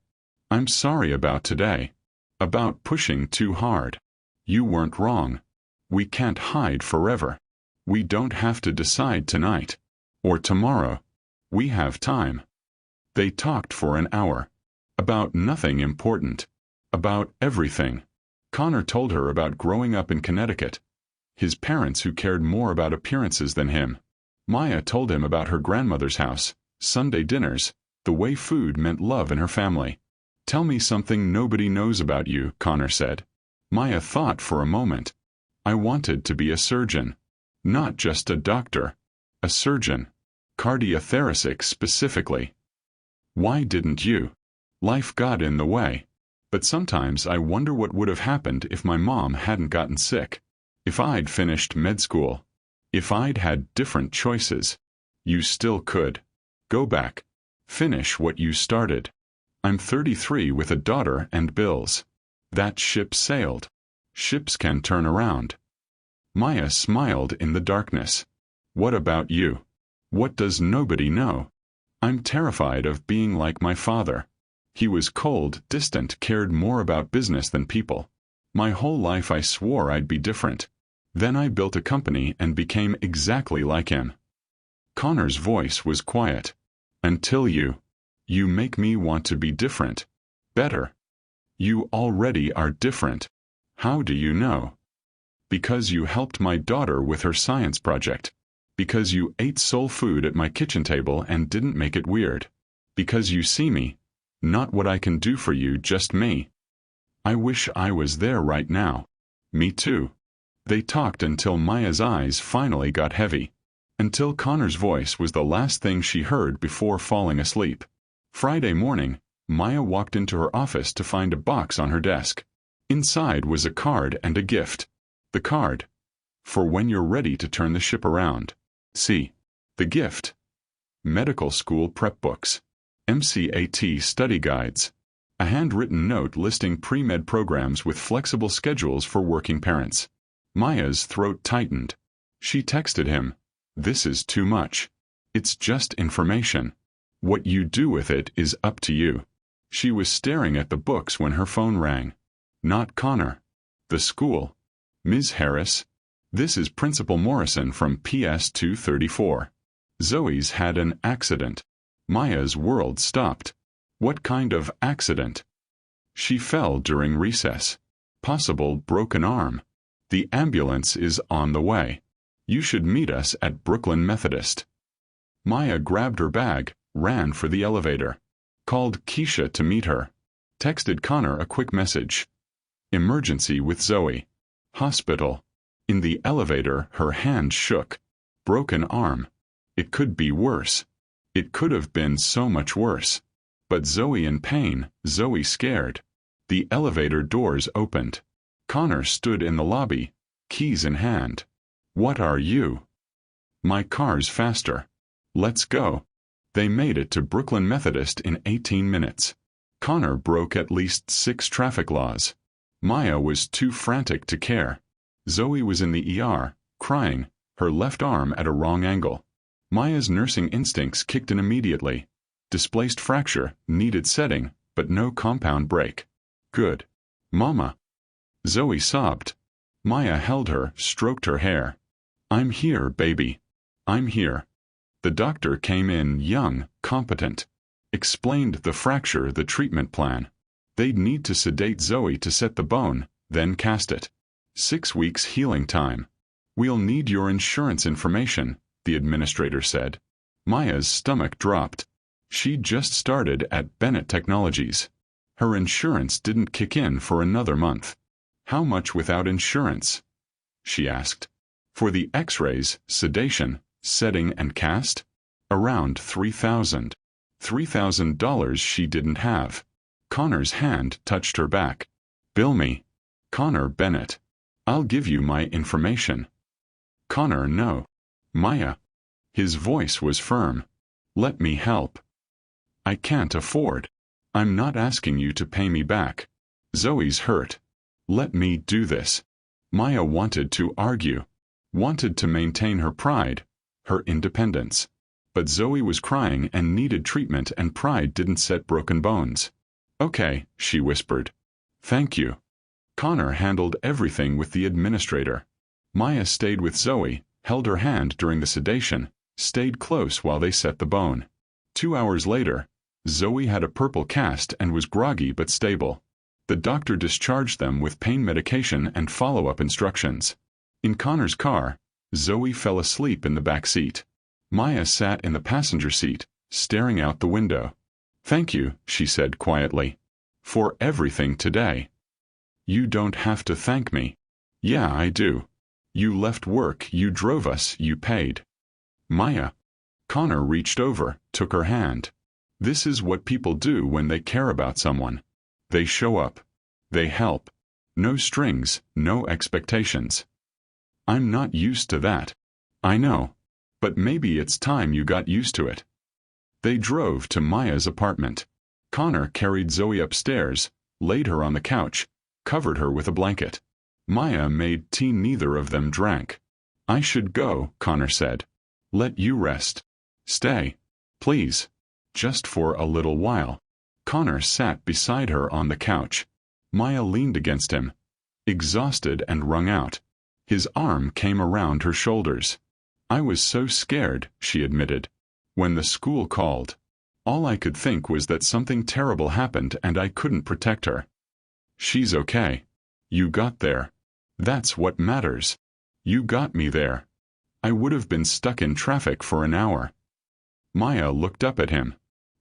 "I'm sorry about today. About pushing too hard. You weren't wrong. We can't hide forever. We don't have to decide tonight. Or tomorrow. We have time." They talked for an hour. About nothing important. About everything. Connor told her about growing up in Connecticut. His parents who cared more about appearances than him. Maya told him about her grandmother's house, Sunday dinners, the way food meant love in her family. "Tell me something nobody knows about you," Connor said. Maya thought for a moment. "I wanted to be a surgeon. Not just a doctor. A surgeon. Cardiothoracic specifically." "Why didn't you?" "Life got in the way. But sometimes I wonder what would have happened if my mom hadn't gotten sick. If I'd finished med school. If I'd had different choices." "You still could. Go back. Finish what you started." "I'm 33 with a daughter and bills. That ship sailed. Ships can turn around." Maya smiled in the darkness. "What about you? What does nobody know?" "I'm terrified of being like my father. He was cold, distant, cared more about business than people. My whole life I swore I'd be different. Then I built a company and became exactly like him." Connor's voice was quiet. "Until you make me want to be different. Better. You already are different." "How do you know?" "Because you helped my daughter with her science project. Because you ate soul food at my kitchen table and didn't make it weird. Because you see me. Not what I can do for you, just me." "I wish I was there right now." "Me too." They talked until Maya's eyes finally got heavy. Until Connor's voice was the last thing she heard before falling asleep. Friday morning, Maya walked into her office to find a box on her desk. Inside was a card and a gift. The card. "For when you're ready to turn the ship around. See." The gift. Medical school prep books. MCAT study guides. A handwritten note listing pre-med programs with flexible schedules for working parents. Maya's throat tightened. She texted him. "This is too much. It's just information. What you do with it is up to you." She was staring at the books when her phone rang. Not Connor. The school. "Ms. Harris." This is Principal Morrison from PS 234. Zoe's had an accident. Maya's world stopped. What kind of accident? She fell during recess. Possible broken arm. The ambulance is on the way. You should meet us at Brooklyn Methodist. Maya grabbed her bag, ran for the elevator. Called Keisha to meet her. Texted Connor a quick message. Emergency with Zoe. Hospital. In the elevator, her hand shook. Broken arm. It could be worse. It could have been so much worse. But Zoe in pain, Zoe scared. The elevator doors opened. Connor stood in the lobby, keys in hand. What are you? My car's faster. Let's go. They made it to Brooklyn Methodist in 18 minutes. Connor broke at least 6 traffic laws. Maya was too frantic to care. Zoe was in the ER, crying, her left arm at a wrong angle. Maya's nursing instincts kicked in immediately. Displaced fracture, needed setting, but no compound break. Good. Mama. Zoe sobbed. Maya held her, stroked her hair. I'm here, baby. I'm here. The doctor came in young, competent. Explained the fracture, the treatment plan. They'd need to sedate Zoe to set the bone, then cast it. 6 weeks healing time. We'll need your insurance information, the administrator said. Maya's stomach dropped. She'd just started at Bennett Technologies. Her insurance didn't kick in for another month. How much without insurance? She asked. For the x-rays, sedation, setting and cast? Around $3,000. $3,000 she didn't have. Connor's hand touched her back. Bill me. Connor Bennett. I'll give you my information. Connor, no. Maya. His voice was firm. Let me help. I can't afford. I'm not asking you to pay me back. Zoe's hurt. Let me do this. Maya wanted to argue. Wanted to maintain her pride, her independence. But Zoe was crying and needed treatment, and pride didn't set broken bones. Okay, she whispered. Thank you. Connor handled everything with the administrator. Maya stayed with Zoe, held her hand during the sedation, stayed close while they set the bone. 2 hours later, Zoe had a purple cast and was groggy but stable. The doctor discharged them with pain medication and follow-up instructions. In Connor's car, Zoe fell asleep in the back seat. Maya sat in the passenger seat, staring out the window. Thank you, she said quietly. For everything today. You don't have to thank me. Yeah, I do. You left work, you drove us, you paid. Maya. Connor reached over, took her hand. This is what people do when they care about someone. They show up. They help. No strings, no expectations. I'm not used to that. I know. But maybe it's time you got used to it. They drove to Maya's apartment. Connor carried Zoe upstairs, laid her on the couch, covered her with a blanket. Maya made tea. Neither of them drank. I should go, Connor said. Let you rest. Stay. Please. Just for a little while. Connor sat beside her on the couch. Maya leaned against him, exhausted and wrung out. His arm came around her shoulders. I was so scared, she admitted. When the school called, all I could think was that something terrible happened and I couldn't protect her. She's okay. You got there. That's what matters. You got me there. I would have been stuck in traffic for an hour. Maya looked up at him.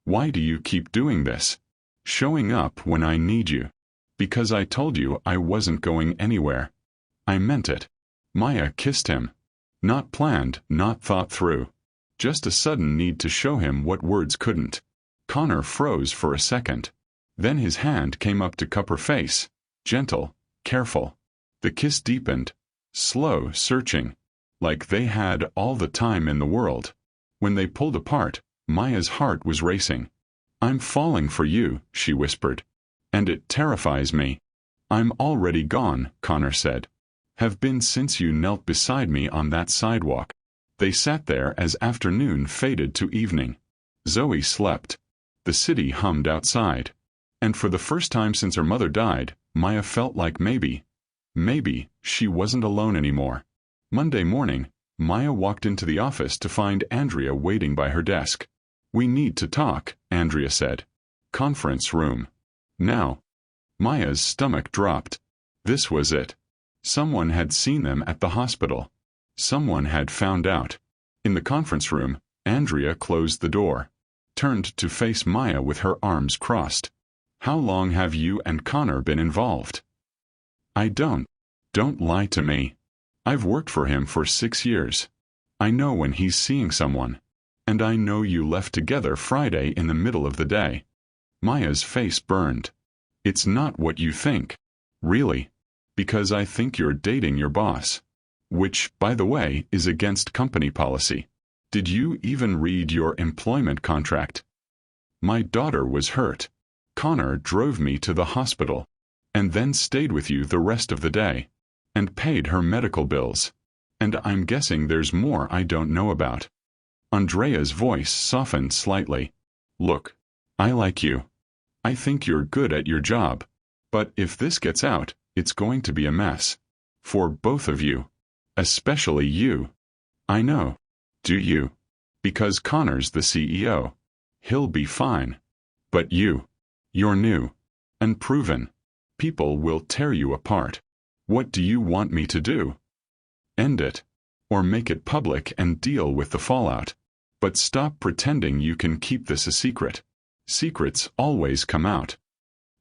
Why do you keep doing this? Showing up when I need you. Because I told you I wasn't going anywhere. I meant it. Maya kissed him. Not planned, not thought through. Just a sudden need to show him what words couldn't. Connor froze for a second. Then his hand came up to cup her face. Gentle, careful. The kiss deepened. Slow, searching. Like they had all the time in the world. When they pulled apart, Maya's heart was racing. I'm falling for you, she whispered. And it terrifies me. I'm already gone, Connor said. Have been since you knelt beside me on that sidewalk. They sat there as afternoon faded to evening. Zoe slept. The city hummed outside. And for the first time since her mother died, Maya felt like maybe, she wasn't alone anymore. Monday morning, Maya walked into the office to find Andrea waiting by her desk. "We need to talk," Andrea said. "Conference room. Now." Maya's stomach dropped. This was it. Someone had seen them at the hospital. Someone had found out. In the conference room, Andrea closed the door, turned to face Maya with her arms crossed. "How long have you and Connor been involved?" "I don't lie to me. I've worked for him for 6 years. I know when he's seeing someone. And I know you left together Friday in the middle of the day." Maya's face burned. "It's not what you think. Really. Because I think you're dating your boss. Which, by the way, is against company policy. Did you even read your employment contract?" "My daughter was hurt. Connor drove me to the hospital, and then stayed with you the rest of the day, and paid her medical bills. And I'm guessing there's more I don't know about." Andrea's voice softened slightly. "Look, I like you. I think you're good at your job. But if this gets out, it's going to be a mess. For both of you. Especially you." "I know. Do you? Because Connor's the CEO. He'll be fine. But you're new. Unproven. People will tear you apart. What do you want me to do? End it. Or make it public and deal with the fallout. But stop pretending you can keep this a secret. Secrets always come out."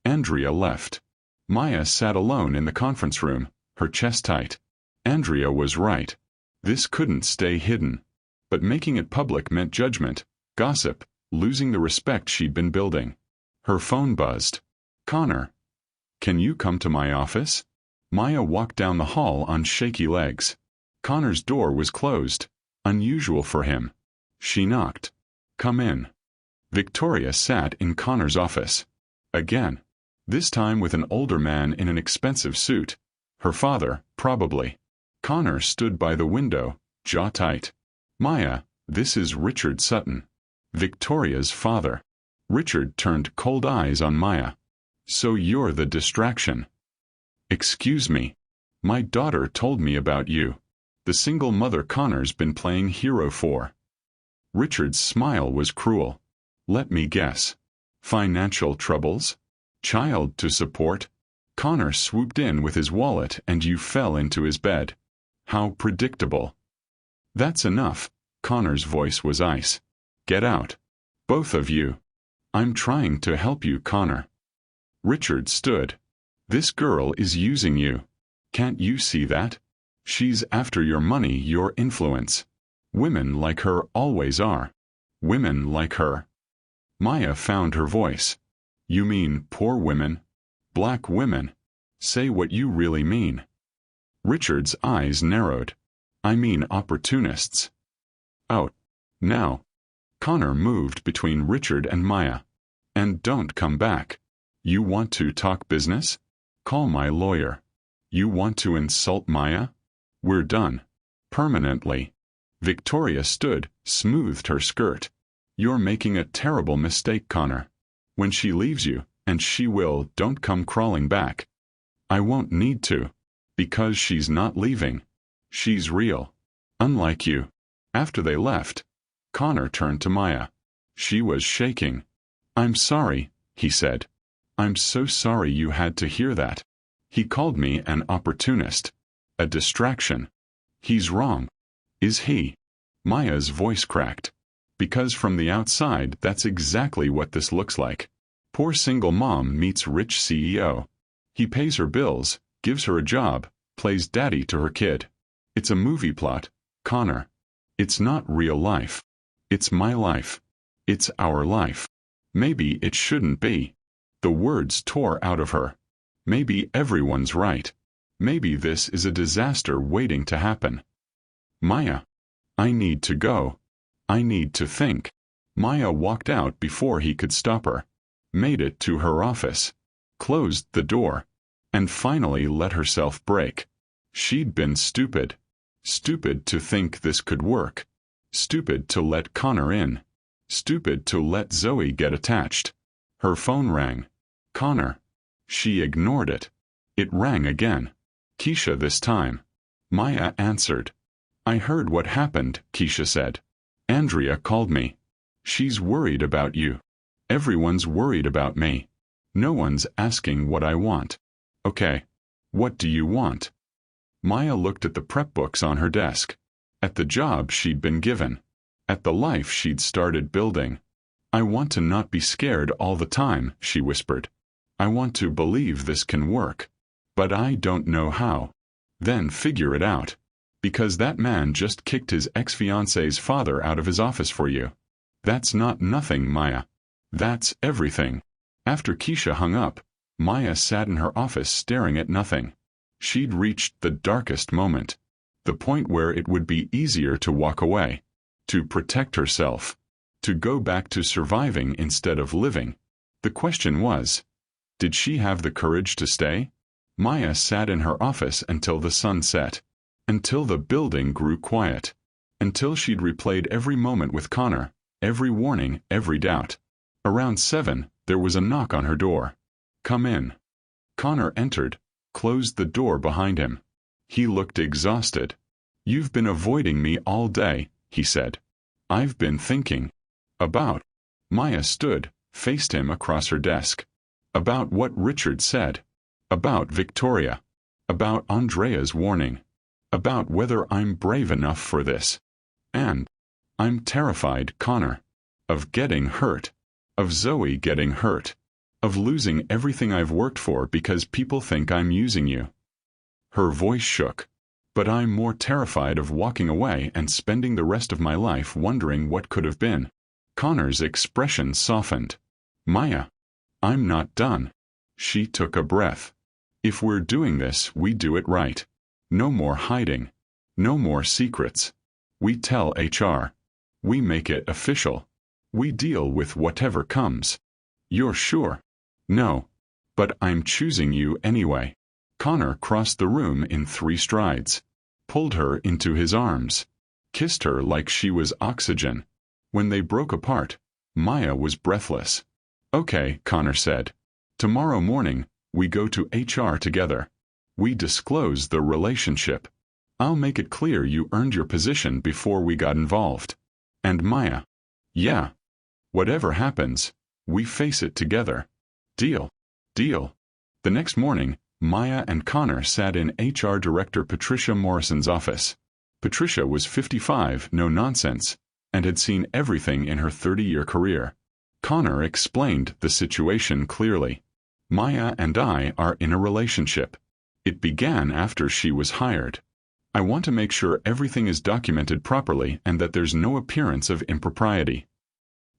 Andrea left. Maya sat alone in the conference room, her chest tight. Andrea was right. This couldn't stay hidden. But making it public meant judgment, gossip, losing the respect she'd been building. Her phone buzzed. "Connor. Can you come to my office?" Maya walked down the hall on shaky legs. Connor's door was closed, unusual for him. She knocked. "Come in." Victoria sat in Connor's office. Again. This time with an older man in an expensive suit. Her father, probably. Connor stood by the window, jaw tight. "Maya, this is Richard Sutton. Victoria's father." Richard turned cold eyes on Maya. "So you're the distraction." "Excuse me. My daughter told me about you. The single mother Connor's been playing hero for." Richard's smile was cruel. "Let me guess. Financial troubles? Child to support?" Connor swooped in with his wallet and you fell into his bed. How predictable. "That's enough." Connor's voice was ice. "Get out. Both of you. I'm trying to help you, Connor." Richard stood. "This girl is using you. Can't you see that? She's after your money, your influence. Women like her always are. Women like her." Maya found her voice. "You mean poor women? Black women? Say what you really mean." Richard's eyes narrowed. "I mean opportunists." "Out. Now." Connor moved between Richard and Maya. "And don't come back. You want to talk business? Call my lawyer. You want to insult Maya? We're done. Permanently." Victoria stood, smoothed her skirt. "You're making a terrible mistake, Connor. When she leaves you, and she will, don't come crawling back." "I won't need to. Because she's not leaving. She's real. Unlike you." After they left, Connor turned to Maya. She was shaking. "I'm sorry," he said. "I'm so sorry you had to hear that. He called me an opportunist. A distraction. He's wrong." "Is he?" Maya's voice cracked. "Because from the outside that's exactly what this looks like. Poor single mom meets rich CEO. He pays her bills, gives her a job, plays daddy to her kid. It's a movie plot, Connor. It's not real life. It's my life. It's our life. Maybe it shouldn't be." The words tore out of her. "Maybe everyone's right. Maybe this is a disaster waiting to happen." "Maya. I need to go. I need to think." Maya walked out before he could stop her. Made it to her office. Closed the door. And finally let herself break. She'd been stupid. Stupid to think this could work. Stupid to let Connor in. Stupid to let Zoe get attached. Her phone rang. Connor. She ignored it. It rang again. Keisha this time. Maya answered. I heard what happened, Keisha said. Andrea called me. She's worried about you. Everyone's worried about me. No one's asking what I want. Okay. What do you want? Maya looked at the prep books on her desk. At the job she'd been given. At the life she'd started building. I want to not be scared all the time, she whispered. I want to believe this can work. But I don't know how. Then figure it out. Because that man just kicked his ex-fiancé's father out of his office for you. That's not nothing, Maya. That's everything. After Keisha hung up, Maya sat in her office staring at nothing. She'd reached the darkest moment. The point where it would be easier to walk away. To protect herself. To go back to surviving instead of living. The question was, did she have the courage to stay? Maya sat in her office until the sun set. Until the building grew quiet. Until she'd replayed every moment with Connor, every warning, every doubt. Around 7, there was a knock on her door. Come in. Connor entered, closed the door behind him. He looked exhausted. You've been avoiding me all day, he said. I've been thinking. About. Maya stood, faced him across her desk. About what Richard said. About Victoria. About Andrea's warning. About whether I'm brave enough for this. And I'm terrified, Connor. Of getting hurt. Of Zoe getting hurt. Of losing everything I've worked for because people think I'm using you. Her voice shook. But I'm more terrified of walking away and spending the rest of my life wondering what could have been. Connor's expression softened. Maya. I'm not done. She took a breath. If we're doing this, we do it right. No more hiding. No more secrets. We tell HR. We make it official. We deal with whatever comes. You're sure? No. But I'm choosing you anyway. Connor crossed the room in 3 strides. Pulled her into his arms. Kissed her like she was oxygen. When they broke apart, Maya was breathless. Okay, Connor said. Tomorrow morning, we go to HR together. We disclose the relationship. I'll make it clear you earned your position before we got involved. And Maya. Yeah. Whatever happens, we face it together. Deal. Deal. The next morning, Maya and Connor sat in HR Director Patricia Morrison's office. Patricia was 55, no nonsense, and had seen everything in her 30-year career. Connor explained the situation clearly. Maya and I are in a relationship. It began after she was hired. I want to make sure everything is documented properly and that there's no appearance of impropriety.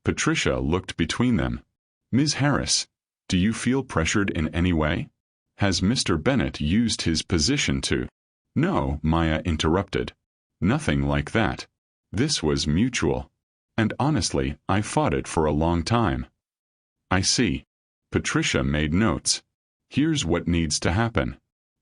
Patricia looked between them. Ms. Harris, do you feel pressured in any way? Has Mr. Bennett used his position to? No, Maya interrupted. Nothing like that. This was mutual. And honestly, I fought it for a long time. I see. Patricia made notes. Here's what needs to happen.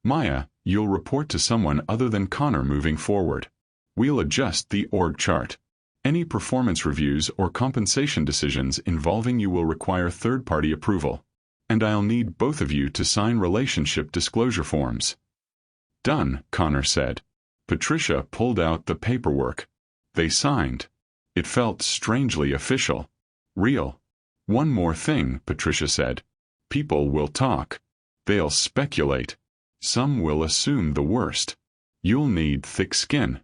Maya, you'll report to someone other than Connor moving forward. We'll adjust the org chart. Any performance reviews or compensation decisions involving you will require third-party approval. And I'll need both of you to sign relationship disclosure forms. Done, Connor said. Patricia pulled out the paperwork. They signed. It felt strangely official. Real. One more thing, Patricia said. People will talk. They'll speculate. Some will assume the worst. You'll need thick skin.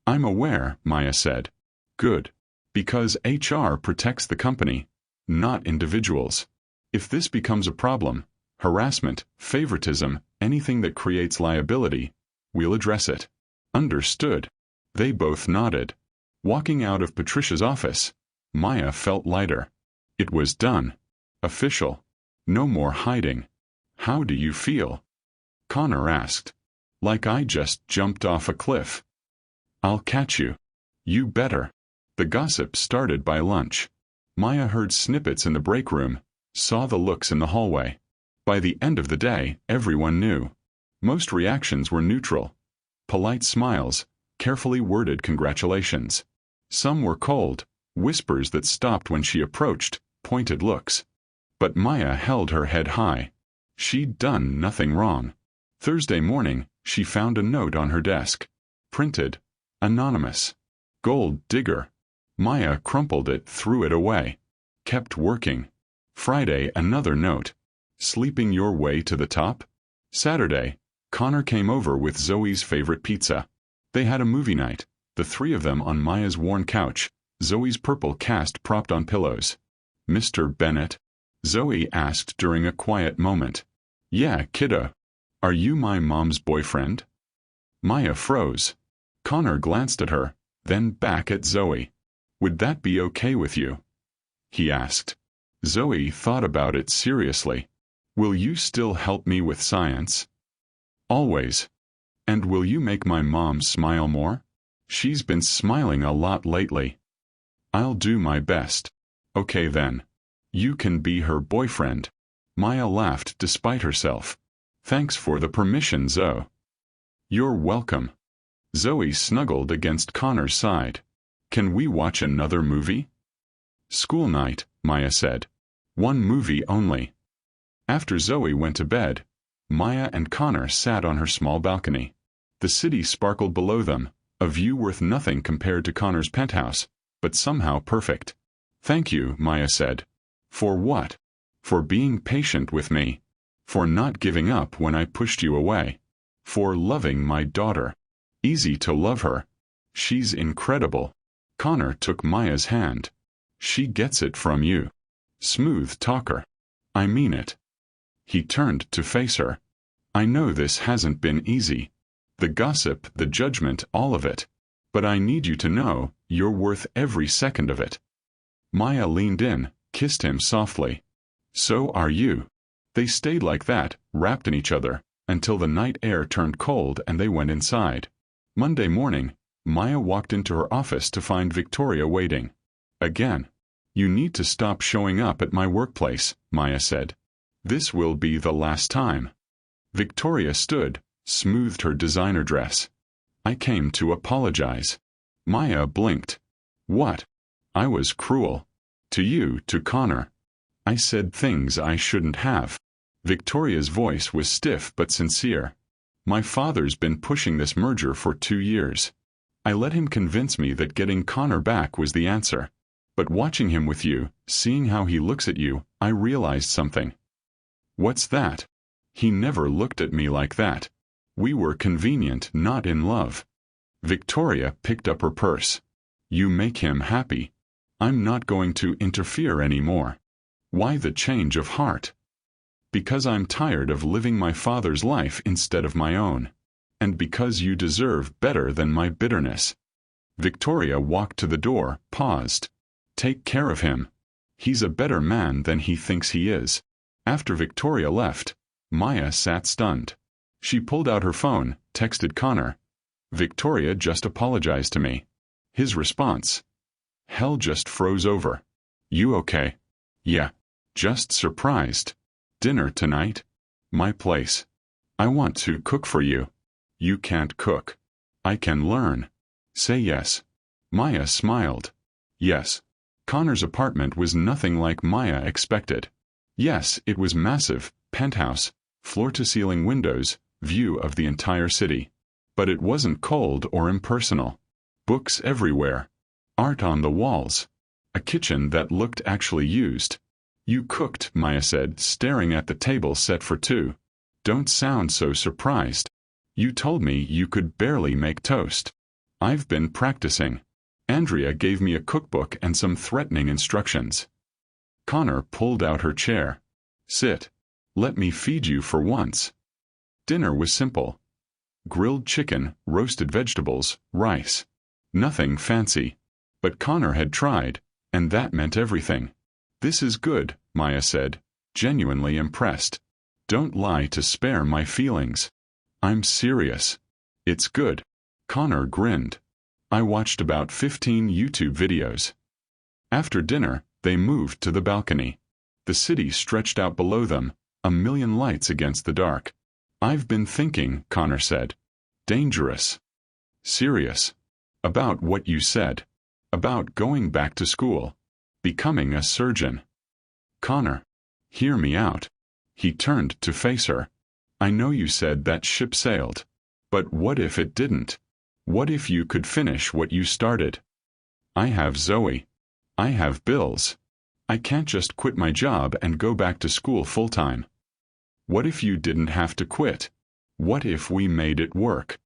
I'm aware, Maya said. Good. Because HR protects the company, not individuals. If this becomes a problem, harassment, favoritism, anything that creates liability, we'll address it. Understood. They both nodded. Walking out of Patricia's office, Maya felt lighter. It was done. Official. No more hiding. How do you feel? Connor asked. Like I just jumped off a cliff. I'll catch you. You better. The gossip started by lunch. Maya heard snippets in the break room, saw the looks in the hallway. By the end of the day, everyone knew. Most reactions were neutral. Polite smiles, carefully worded congratulations. Some were cold, whispers that stopped when she approached, pointed looks. But Maya held her head high. She'd done nothing wrong. Thursday morning, she found a note on her desk. Printed. Anonymous. Gold digger. Maya crumpled it, threw it away. Kept working. Friday, another note. Sleeping your way to the top? Saturday, Connor came over with Zoe's favorite pizza. They had a movie night, the three of them on Maya's worn couch, Zoe's purple cast propped on pillows. Mr. Bennett? Zoe asked during a quiet moment. Yeah, kiddo. Are you my mom's boyfriend? Maya froze. Connor glanced at her, then back at Zoe. Would that be okay with you? He asked. Zoe thought about it seriously. Will you still help me with science? Always. And will you make my mom smile more? She's been smiling a lot lately. I'll do my best. Okay then. You can be her boyfriend. Maya laughed despite herself. Thanks for the permission, Zoe. You're welcome. Zoe snuggled against Connor's side. Can we watch another movie? School night, Maya said. One movie only. After Zoe went to bed, Maya and Connor sat on her small balcony. The city sparkled below them, a view worth nothing compared to Connor's penthouse, but somehow perfect. Thank you, Maya said. For what? For being patient with me. For not giving up when I pushed you away. For loving my daughter. Easy to love her. She's incredible. Connor took Maya's hand. She gets it from you. Smooth talker. I mean it. He turned to face her. I know this hasn't been easy. The gossip, the judgment, all of it. But I need you to know, you're worth every second of it. Maya leaned in, kissed him softly. So are you. They stayed like that, wrapped in each other, until the night air turned cold and they went inside. Monday morning, Maya walked into her office to find Victoria waiting. Again. You need to stop showing up at my workplace, Maya said. This will be the last time. Victoria stood, smoothed her designer dress. I came to apologize. Maya blinked. What? I was cruel. To you, to Connor. I said things I shouldn't have. Victoria's voice was stiff but sincere. My father's been pushing this merger for 2 years. I let him convince me that getting Connor back was the answer. But watching him with you, seeing how he looks at you, I realized something. What's that? He never looked at me like that. We were convenient, not in love. Victoria picked up her purse. You make him happy. I'm not going to interfere anymore. Why the change of heart? Because I'm tired of living my father's life instead of my own. And because you deserve better than my bitterness. Victoria walked to the door, paused. Take care of him. He's a better man than he thinks he is. After Victoria left, Maya sat stunned. She pulled out her phone, texted Connor. Victoria just apologized to me. His response. Hell just froze over. You okay? Yeah. Just surprised. Dinner tonight? My place. I want to cook for you. You can't cook. I can learn. Say yes. Maya smiled. Yes. Connor's apartment was nothing like Maya expected. Yes, it was massive, penthouse, floor-to-ceiling windows, view of the entire city. But it wasn't cold or impersonal. Books everywhere. Art on the walls. A kitchen that looked actually used. You cooked, Maya said, staring at the table set for two. Don't sound so surprised. You told me you could barely make toast. I've been practicing. Andrea gave me a cookbook and some threatening instructions. Connor pulled out her chair. Sit. Let me feed you for once. Dinner was simple. Grilled chicken, roasted vegetables, rice. Nothing fancy. But Connor had tried, and that meant everything. This is good, Maya said, genuinely impressed. Don't lie to spare my feelings. I'm serious. It's good. Connor grinned. I watched about 15 YouTube videos. After dinner, they moved to the balcony. The city stretched out below them, a million lights against the dark. I've been thinking, Connor said. Dangerous. Serious. About what you said. About going back to school. Becoming a surgeon. Connor. Hear me out. He turned to face her. I know you said that ship sailed. But what if it didn't? What if you could finish what you started? I have Zoe. I have bills. I can't just quit my job and go back to school full-time. What if you didn't have to quit? What if we made it work?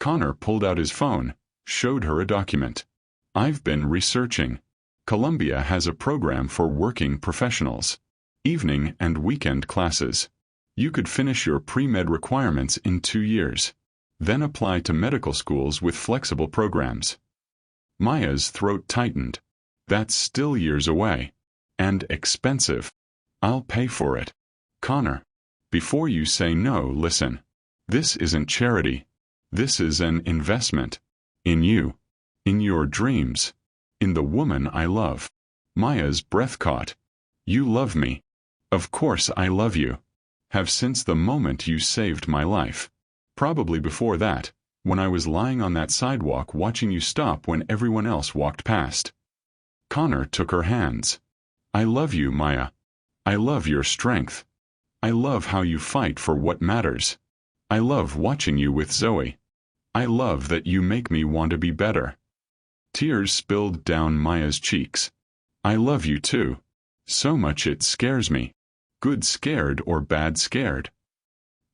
Connor pulled out his phone, showed her a document. I've been researching. Columbia has a program for working professionals. Evening and weekend classes. You could finish your pre-med requirements in 2 years. Then apply to medical schools with flexible programs. Maya's throat tightened. That's still years away. And expensive. I'll pay for it. Connor, before you say no, listen. This isn't charity. This is an investment. In you. In your dreams. In the woman I love. Maya's breath caught. You love me. Of course I love you. Have since the moment you saved my life. Probably before that, when I was lying on that sidewalk watching you stop when everyone else walked past. Connor took her hands. I love you, Maya. I love your strength. I love how you fight for what matters. I love watching you with Zoe. I love that you make me want to be better. Tears spilled down Maya's cheeks. I love you too. So much it scares me. Good scared or bad scared?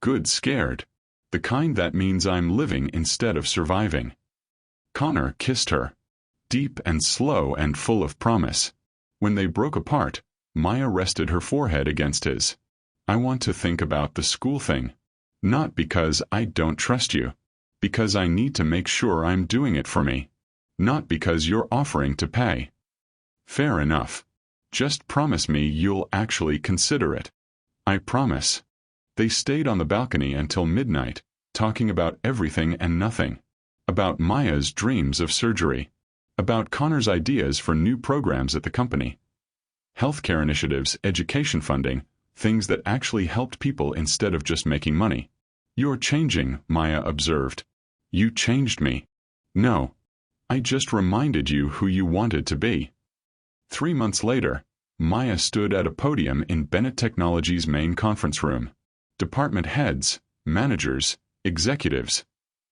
Good scared. The kind that means I'm living instead of surviving. Connor kissed her. Deep and slow and full of promise. When they broke apart, Maya rested her forehead against his. I want to think about the school thing. Not because I don't trust you. Because I need to make sure I'm doing it for me. Not because you're offering to pay. Fair enough. Just promise me you'll actually consider it. I promise. They stayed on the balcony until midnight, talking about everything and nothing. About Maya's dreams of surgery. About Connor's ideas for new programs at the company. Healthcare initiatives, education funding, things that actually helped people instead of just making money. You're changing, Maya observed. You changed me. No. I just reminded you who you wanted to be. 3 months later, Maya stood at a podium in Bennett Technologies' main conference room. Department heads, managers, executives.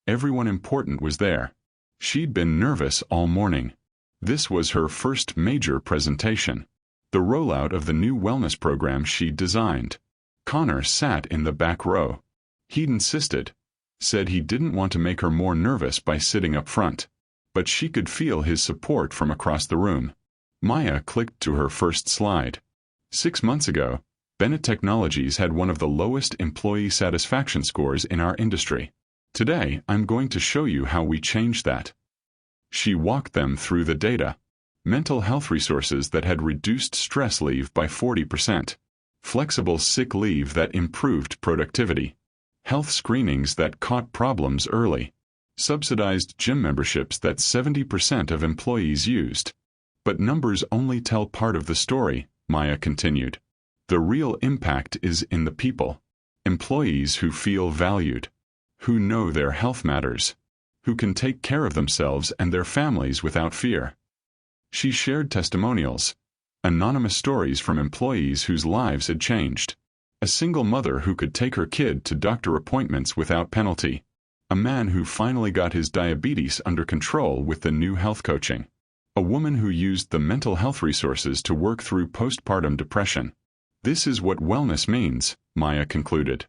Everyone important was there. She'd been nervous all morning. This was her first major presentation. The rollout of the new wellness program she'd designed. Connor sat in the back row. He'd insisted. Said he didn't want to make her more nervous by sitting up front. But she could feel his support from across the room. Maya clicked to her first slide. 6 months ago, Bennett Technologies had one of the lowest employee satisfaction scores in our industry. Today, I'm going to show you how we changed that. She walked them through the data. Mental health resources that had reduced stress leave by 40%. Flexible sick leave that improved productivity. Health screenings that caught problems early. Subsidized gym memberships that 70% of employees used. But numbers only tell part of the story, Maya continued. The real impact is in the people. Employees who feel valued. Who know their health matters. Who can take care of themselves and their families without fear. She shared testimonials. Anonymous stories from employees whose lives had changed. A single mother who could take her kid to doctor appointments without penalty. A man who finally got his diabetes under control with the new health coaching. A woman who used the mental health resources to work through postpartum depression. This is what wellness means, Maya concluded.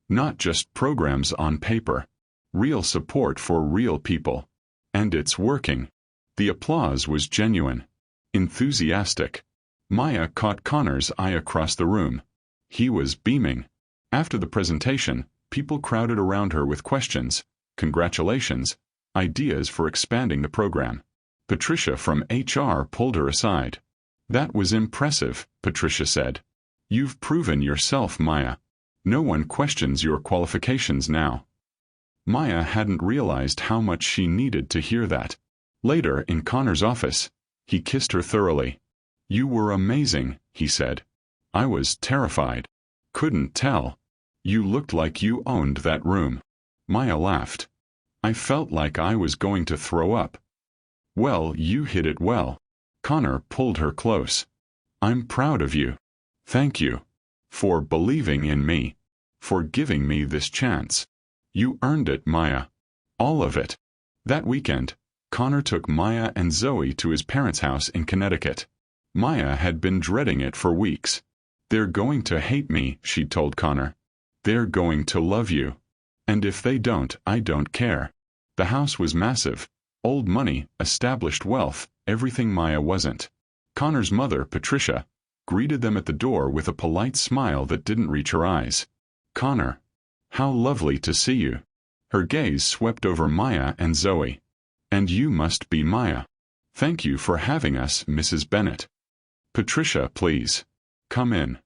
Not just programs on paper. Real support for real people. And it's working. The applause was genuine. Enthusiastic. Maya caught Connor's eye across the room. He was beaming. After the presentation, people crowded around her with questions, congratulations, ideas for expanding the program. Patricia from HR pulled her aside. That was impressive, Patricia said. You've proven yourself, Maya. No one questions your qualifications now. Maya hadn't realized how much she needed to hear that. Later, in Connor's office, he kissed her thoroughly. You were amazing, he said. I was terrified. Couldn't tell. You looked like you owned that room. Maya laughed. I felt like I was going to throw up. Well, you hit it well. Connor pulled her close. I'm proud of you. Thank you. For believing in me. For giving me this chance. You earned it, Maya. All of it. That weekend, Connor took Maya and Zoe to his parents' house in Connecticut. Maya had been dreading it for weeks. "They're going to hate me," she'd told Connor. "They're going to love you. And if they don't, I don't care." The house was massive. Old money, established wealth, everything Maya wasn't. Connor's mother, Patricia, greeted them at the door with a polite smile that didn't reach her eyes. "Connor, how lovely to see you." Her gaze swept over Maya and Zoe. "And you must be Maya. Thank you for having us, Mrs. Bennett." "Patricia, please. Come in."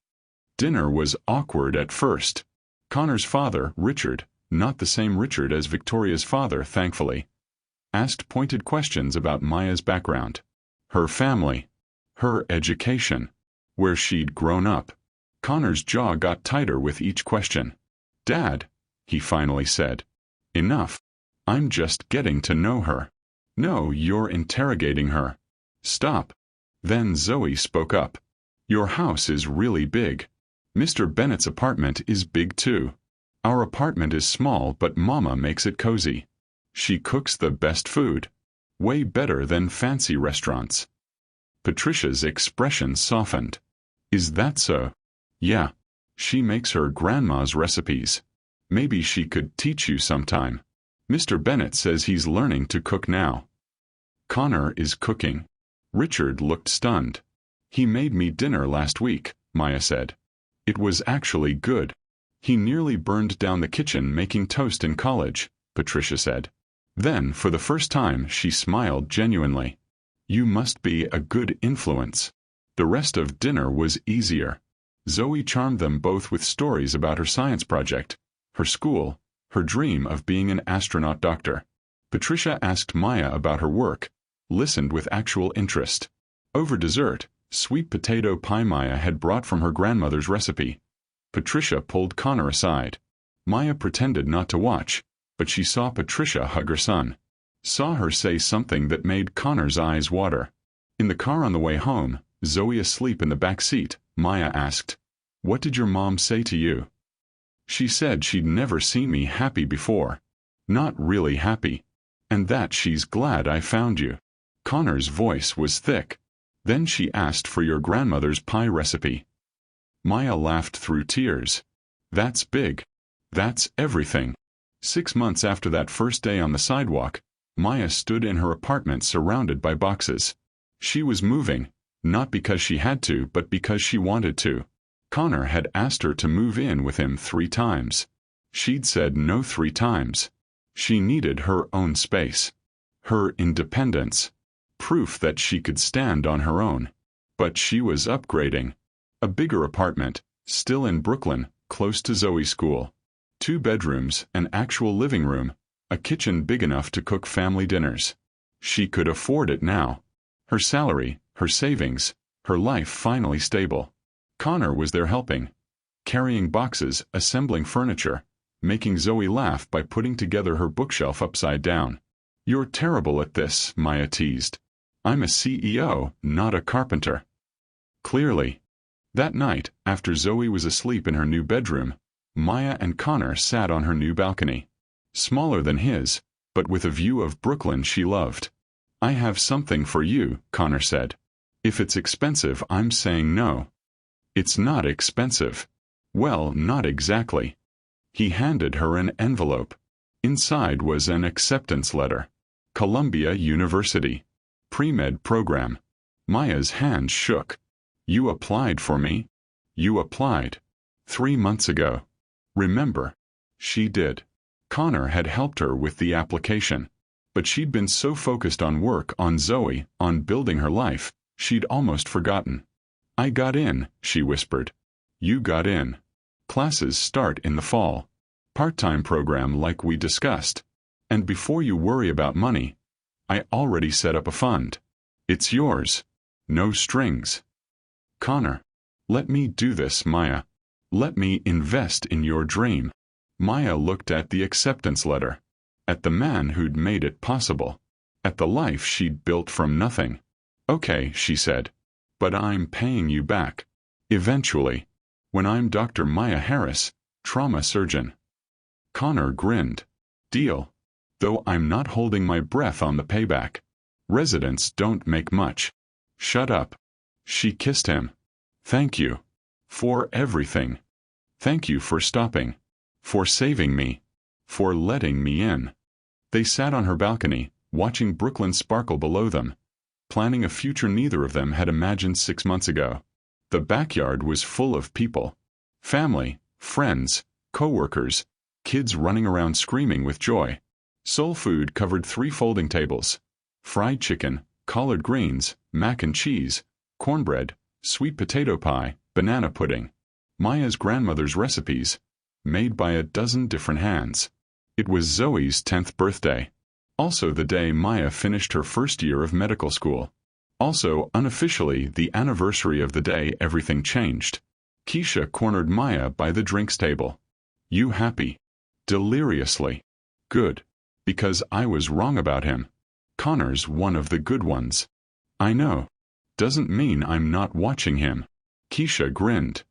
Dinner was awkward at first. Connor's father, Richard, not the same Richard as Victoria's father, thankfully, asked pointed questions about Maya's background, her family, her education, where she'd grown up. Connor's jaw got tighter with each question. "Dad," he finally said. "Enough. I'm just getting to know her." "No, you're interrogating her." "Stop." Then Zoe spoke up. "Your house is really big. Mr. Bennett's apartment is big too. Our apartment is small, but Mama makes it cozy. She cooks the best food. Way better than fancy restaurants." Patricia's expression softened. "Is that so?" "Yeah. She makes her grandma's recipes. Maybe she could teach you sometime. Mr. Bennett says he's learning to cook now." "Connor is cooking." Richard looked stunned. "He made me dinner last week," Maya said. "It was actually good." "He nearly burned down the kitchen making toast in college," Patricia said. Then, for the first time, she smiled genuinely. "You must be a good influence." The rest of dinner was easier. Zoe charmed them both with stories about her science project, her school, her dream of being an astronaut doctor. Patricia asked Maya about her work, listened with actual interest. Over dessert, sweet potato pie Maya had brought from her grandmother's recipe. Patricia pulled Connor aside. Maya pretended not to watch, but she saw Patricia hug her son. Saw her say something that made Connor's eyes water. In the car on the way home, Zoe asleep in the back seat, Maya asked, "What did your mom say to you?" "She said she'd never seen me happy before. Not really happy. And that she's glad I found you." Connor's voice was thick. "Then she asked for your grandmother's pie recipe." Maya laughed through tears. "That's big. That's everything." 6 months after that first day on the sidewalk, Maya stood in her apartment surrounded by boxes. She was moving, not because she had to, but because she wanted to. Connor had asked her to move in with him 3 times. She'd said no 3 times. She needed her own space. Her independence. Proof that she could stand on her own. But she was upgrading. A bigger apartment, still in Brooklyn, close to Zoe's school. 2 bedrooms, an actual living room, a kitchen big enough to cook family dinners. She could afford it now. Her salary, her savings, her life finally stable. Connor was there helping. Carrying boxes, assembling furniture, making Zoe laugh by putting together her bookshelf upside down. "You're terrible at this," Maya teased. "I'm a CEO, not a carpenter." Clearly. That night, after Zoe was asleep in her new bedroom, Maya and Connor sat on her new balcony. Smaller than his, but with a view of Brooklyn she loved. "I have something for you," Connor said. "If it's expensive, I'm saying no." "It's not expensive." "Well, not exactly." He handed her an envelope. Inside was an acceptance letter. Columbia University. Pre-med program. Maya's hand shook. "You applied for me?" "You applied. 3 months ago. Remember?" She did. Connor had helped her with the application. But she'd been so focused on work, on Zoe, on building her life, she'd almost forgotten. "I got in," she whispered. "You got in. Classes start in the fall. Part-time program like we discussed. And before you worry about money, I already set up a fund. It's yours. No strings." "Connor, let me do this, Maya. Let me invest in your dream." Maya looked at the acceptance letter. At the man who'd made it possible. At the life she'd built from nothing. "Okay," she said. "But I'm paying you back. Eventually. When I'm Dr. Maya Harris, trauma surgeon." Connor grinned. "Deal." though I'm not holding my breath on the payback. Residents don't make much. Shut up. She kissed him. Thank you. For everything. Thank you for stopping. For saving me. For letting me in. They sat on her balcony, watching Brooklyn sparkle below them, planning a future neither of them had imagined 6 months ago. The backyard was full of people. Family, friends, co-workers, kids running around screaming with joy. Soul Food covered 3 folding tables. Fried chicken, collard greens, mac and cheese, cornbread, sweet potato pie, banana pudding. Maya's grandmother's recipes, made by a dozen different hands. It was Zoe's 10th birthday. Also the day Maya finished her first year of medical school. Also, unofficially, the anniversary of the day everything changed. Keisha cornered Maya by the drinks table. You happy? Deliriously. Good. Because I was wrong about him. Connor's one of the good ones. I know. Doesn't mean I'm not watching him. Keisha grinned.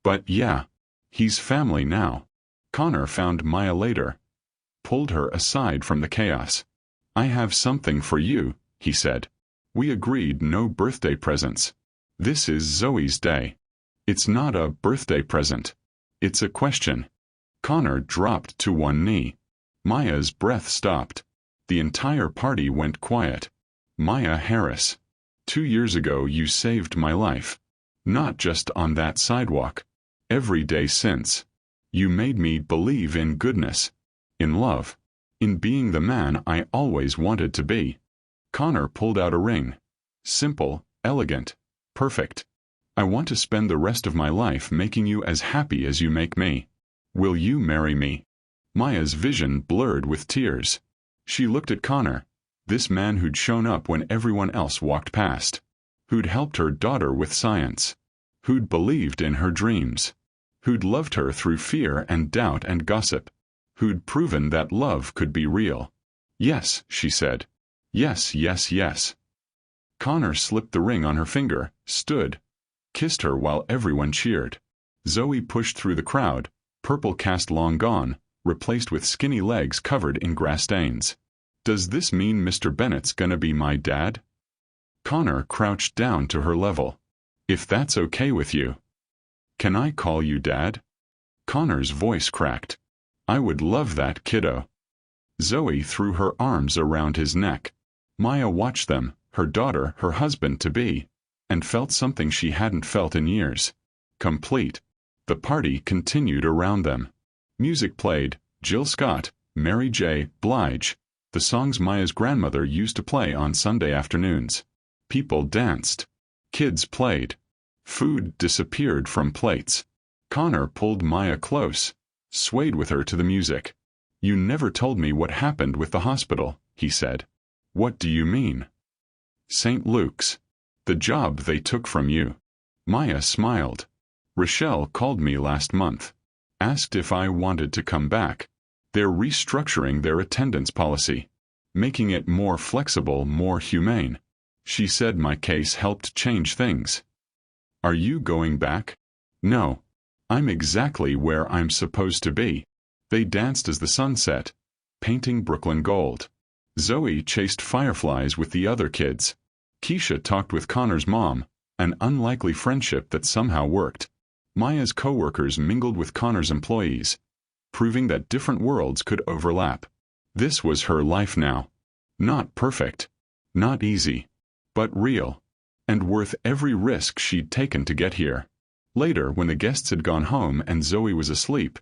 But yeah. He's family now. Connor found Maya later. Pulled her aside from the chaos. I have something for you, he said. We agreed no birthday presents. This is Zoe's day. It's not a birthday present. It's a question. Connor dropped to one knee. Maya's breath stopped. The entire party went quiet. Maya Harris. 2 years ago you saved my life. Not just on that sidewalk. Every day since. You made me believe in goodness. In love. In being the man I always wanted to be. Connor pulled out a ring. Simple, elegant, perfect. I want to spend the rest of my life making you as happy as you make me. Will you marry me? Maya's vision blurred with tears. She looked at Connor, this man who'd shown up when everyone else walked past, who'd helped her daughter with science, who'd believed in her dreams, who'd loved her through fear and doubt and gossip, who'd proven that love could be real. Yes, she said. Yes, yes, yes. Connor slipped the ring on her finger, stood, kissed her while everyone cheered. Zoe pushed through the crowd, purple cast long gone, replaced with skinny legs covered in grass stains. Does this mean Mr. Bennett's gonna be my dad? Connor crouched down to her level. If that's okay with you. Can I call you Dad? Connor's voice cracked. I would love that, kiddo. Zoe threw her arms around his neck. Maya watched them, her daughter, her husband-to-be, and felt something she hadn't felt in years. Complete. The party continued around them. Music played, Jill Scott, Mary J. Blige, the songs Maya's grandmother used to play on Sunday afternoons. People danced. Kids played. Food disappeared from plates. Connor pulled Maya close, swayed with her to the music. You never told me what happened with the hospital, he said. What do you mean? St. Luke's. The job they took from you. Maya smiled. Rochelle called me last month. Asked if I wanted to come back. They're restructuring their attendance policy, making it more flexible, more humane. She said my case helped change things. Are you going back? No. I'm exactly where I'm supposed to be. They danced as the sun set, painting Brooklyn gold. Zoe chased fireflies with the other kids. Keisha talked with Connor's mom, an unlikely friendship that somehow worked. Maya's co-workers mingled with Connor's employees, proving that different worlds could overlap. This was her life now. Not perfect. Not easy. But real. And worth every risk she'd taken to get here. Later, when the guests had gone home and Zoe was asleep,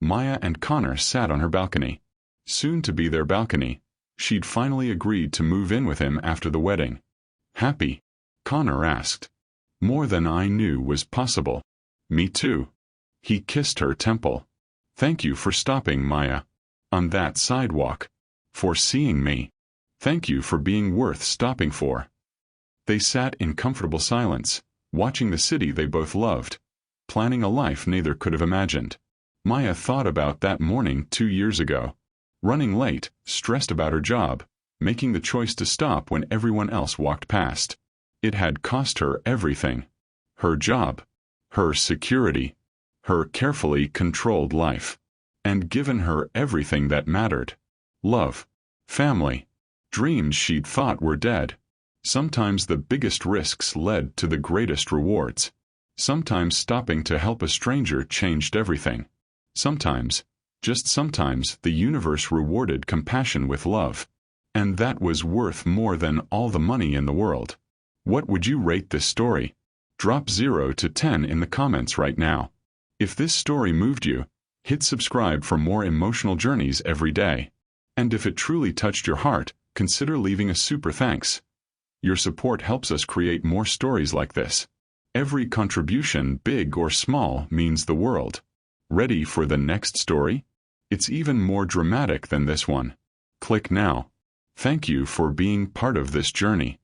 Maya and Connor sat on her balcony. Soon to be their balcony. She'd finally agreed to move in with him after the wedding. Happy? Connor asked. More than I knew was possible. Me too. He kissed her temple. Thank you for stopping, Maya. On that sidewalk. For seeing me. Thank you for being worth stopping for. They sat in comfortable silence, watching the city they both loved, planning a life neither could have imagined. Maya thought about that morning 2 years ago. Running late, stressed about her job, making the choice to stop when everyone else walked past. It had cost her everything. Her job. Her security. Her carefully controlled life. And given her everything that mattered. Love. family, dreams she'd thought were dead. Sometimes the biggest risks led to the greatest rewards. Sometimes stopping to help a stranger changed everything. Sometimes, just sometimes, the universe rewarded compassion with love. And that was worth more than all the money in the world. What would you rate this story? Drop 0 to 10 in the comments right now. If this story moved you, hit subscribe for more emotional journeys every day. And if it truly touched your heart, consider leaving a super thanks. Your support helps us create more stories like this. Every contribution, big or small, means the world. Ready for the next story? It's even more dramatic than this one. Click now. Thank you for being part of this journey.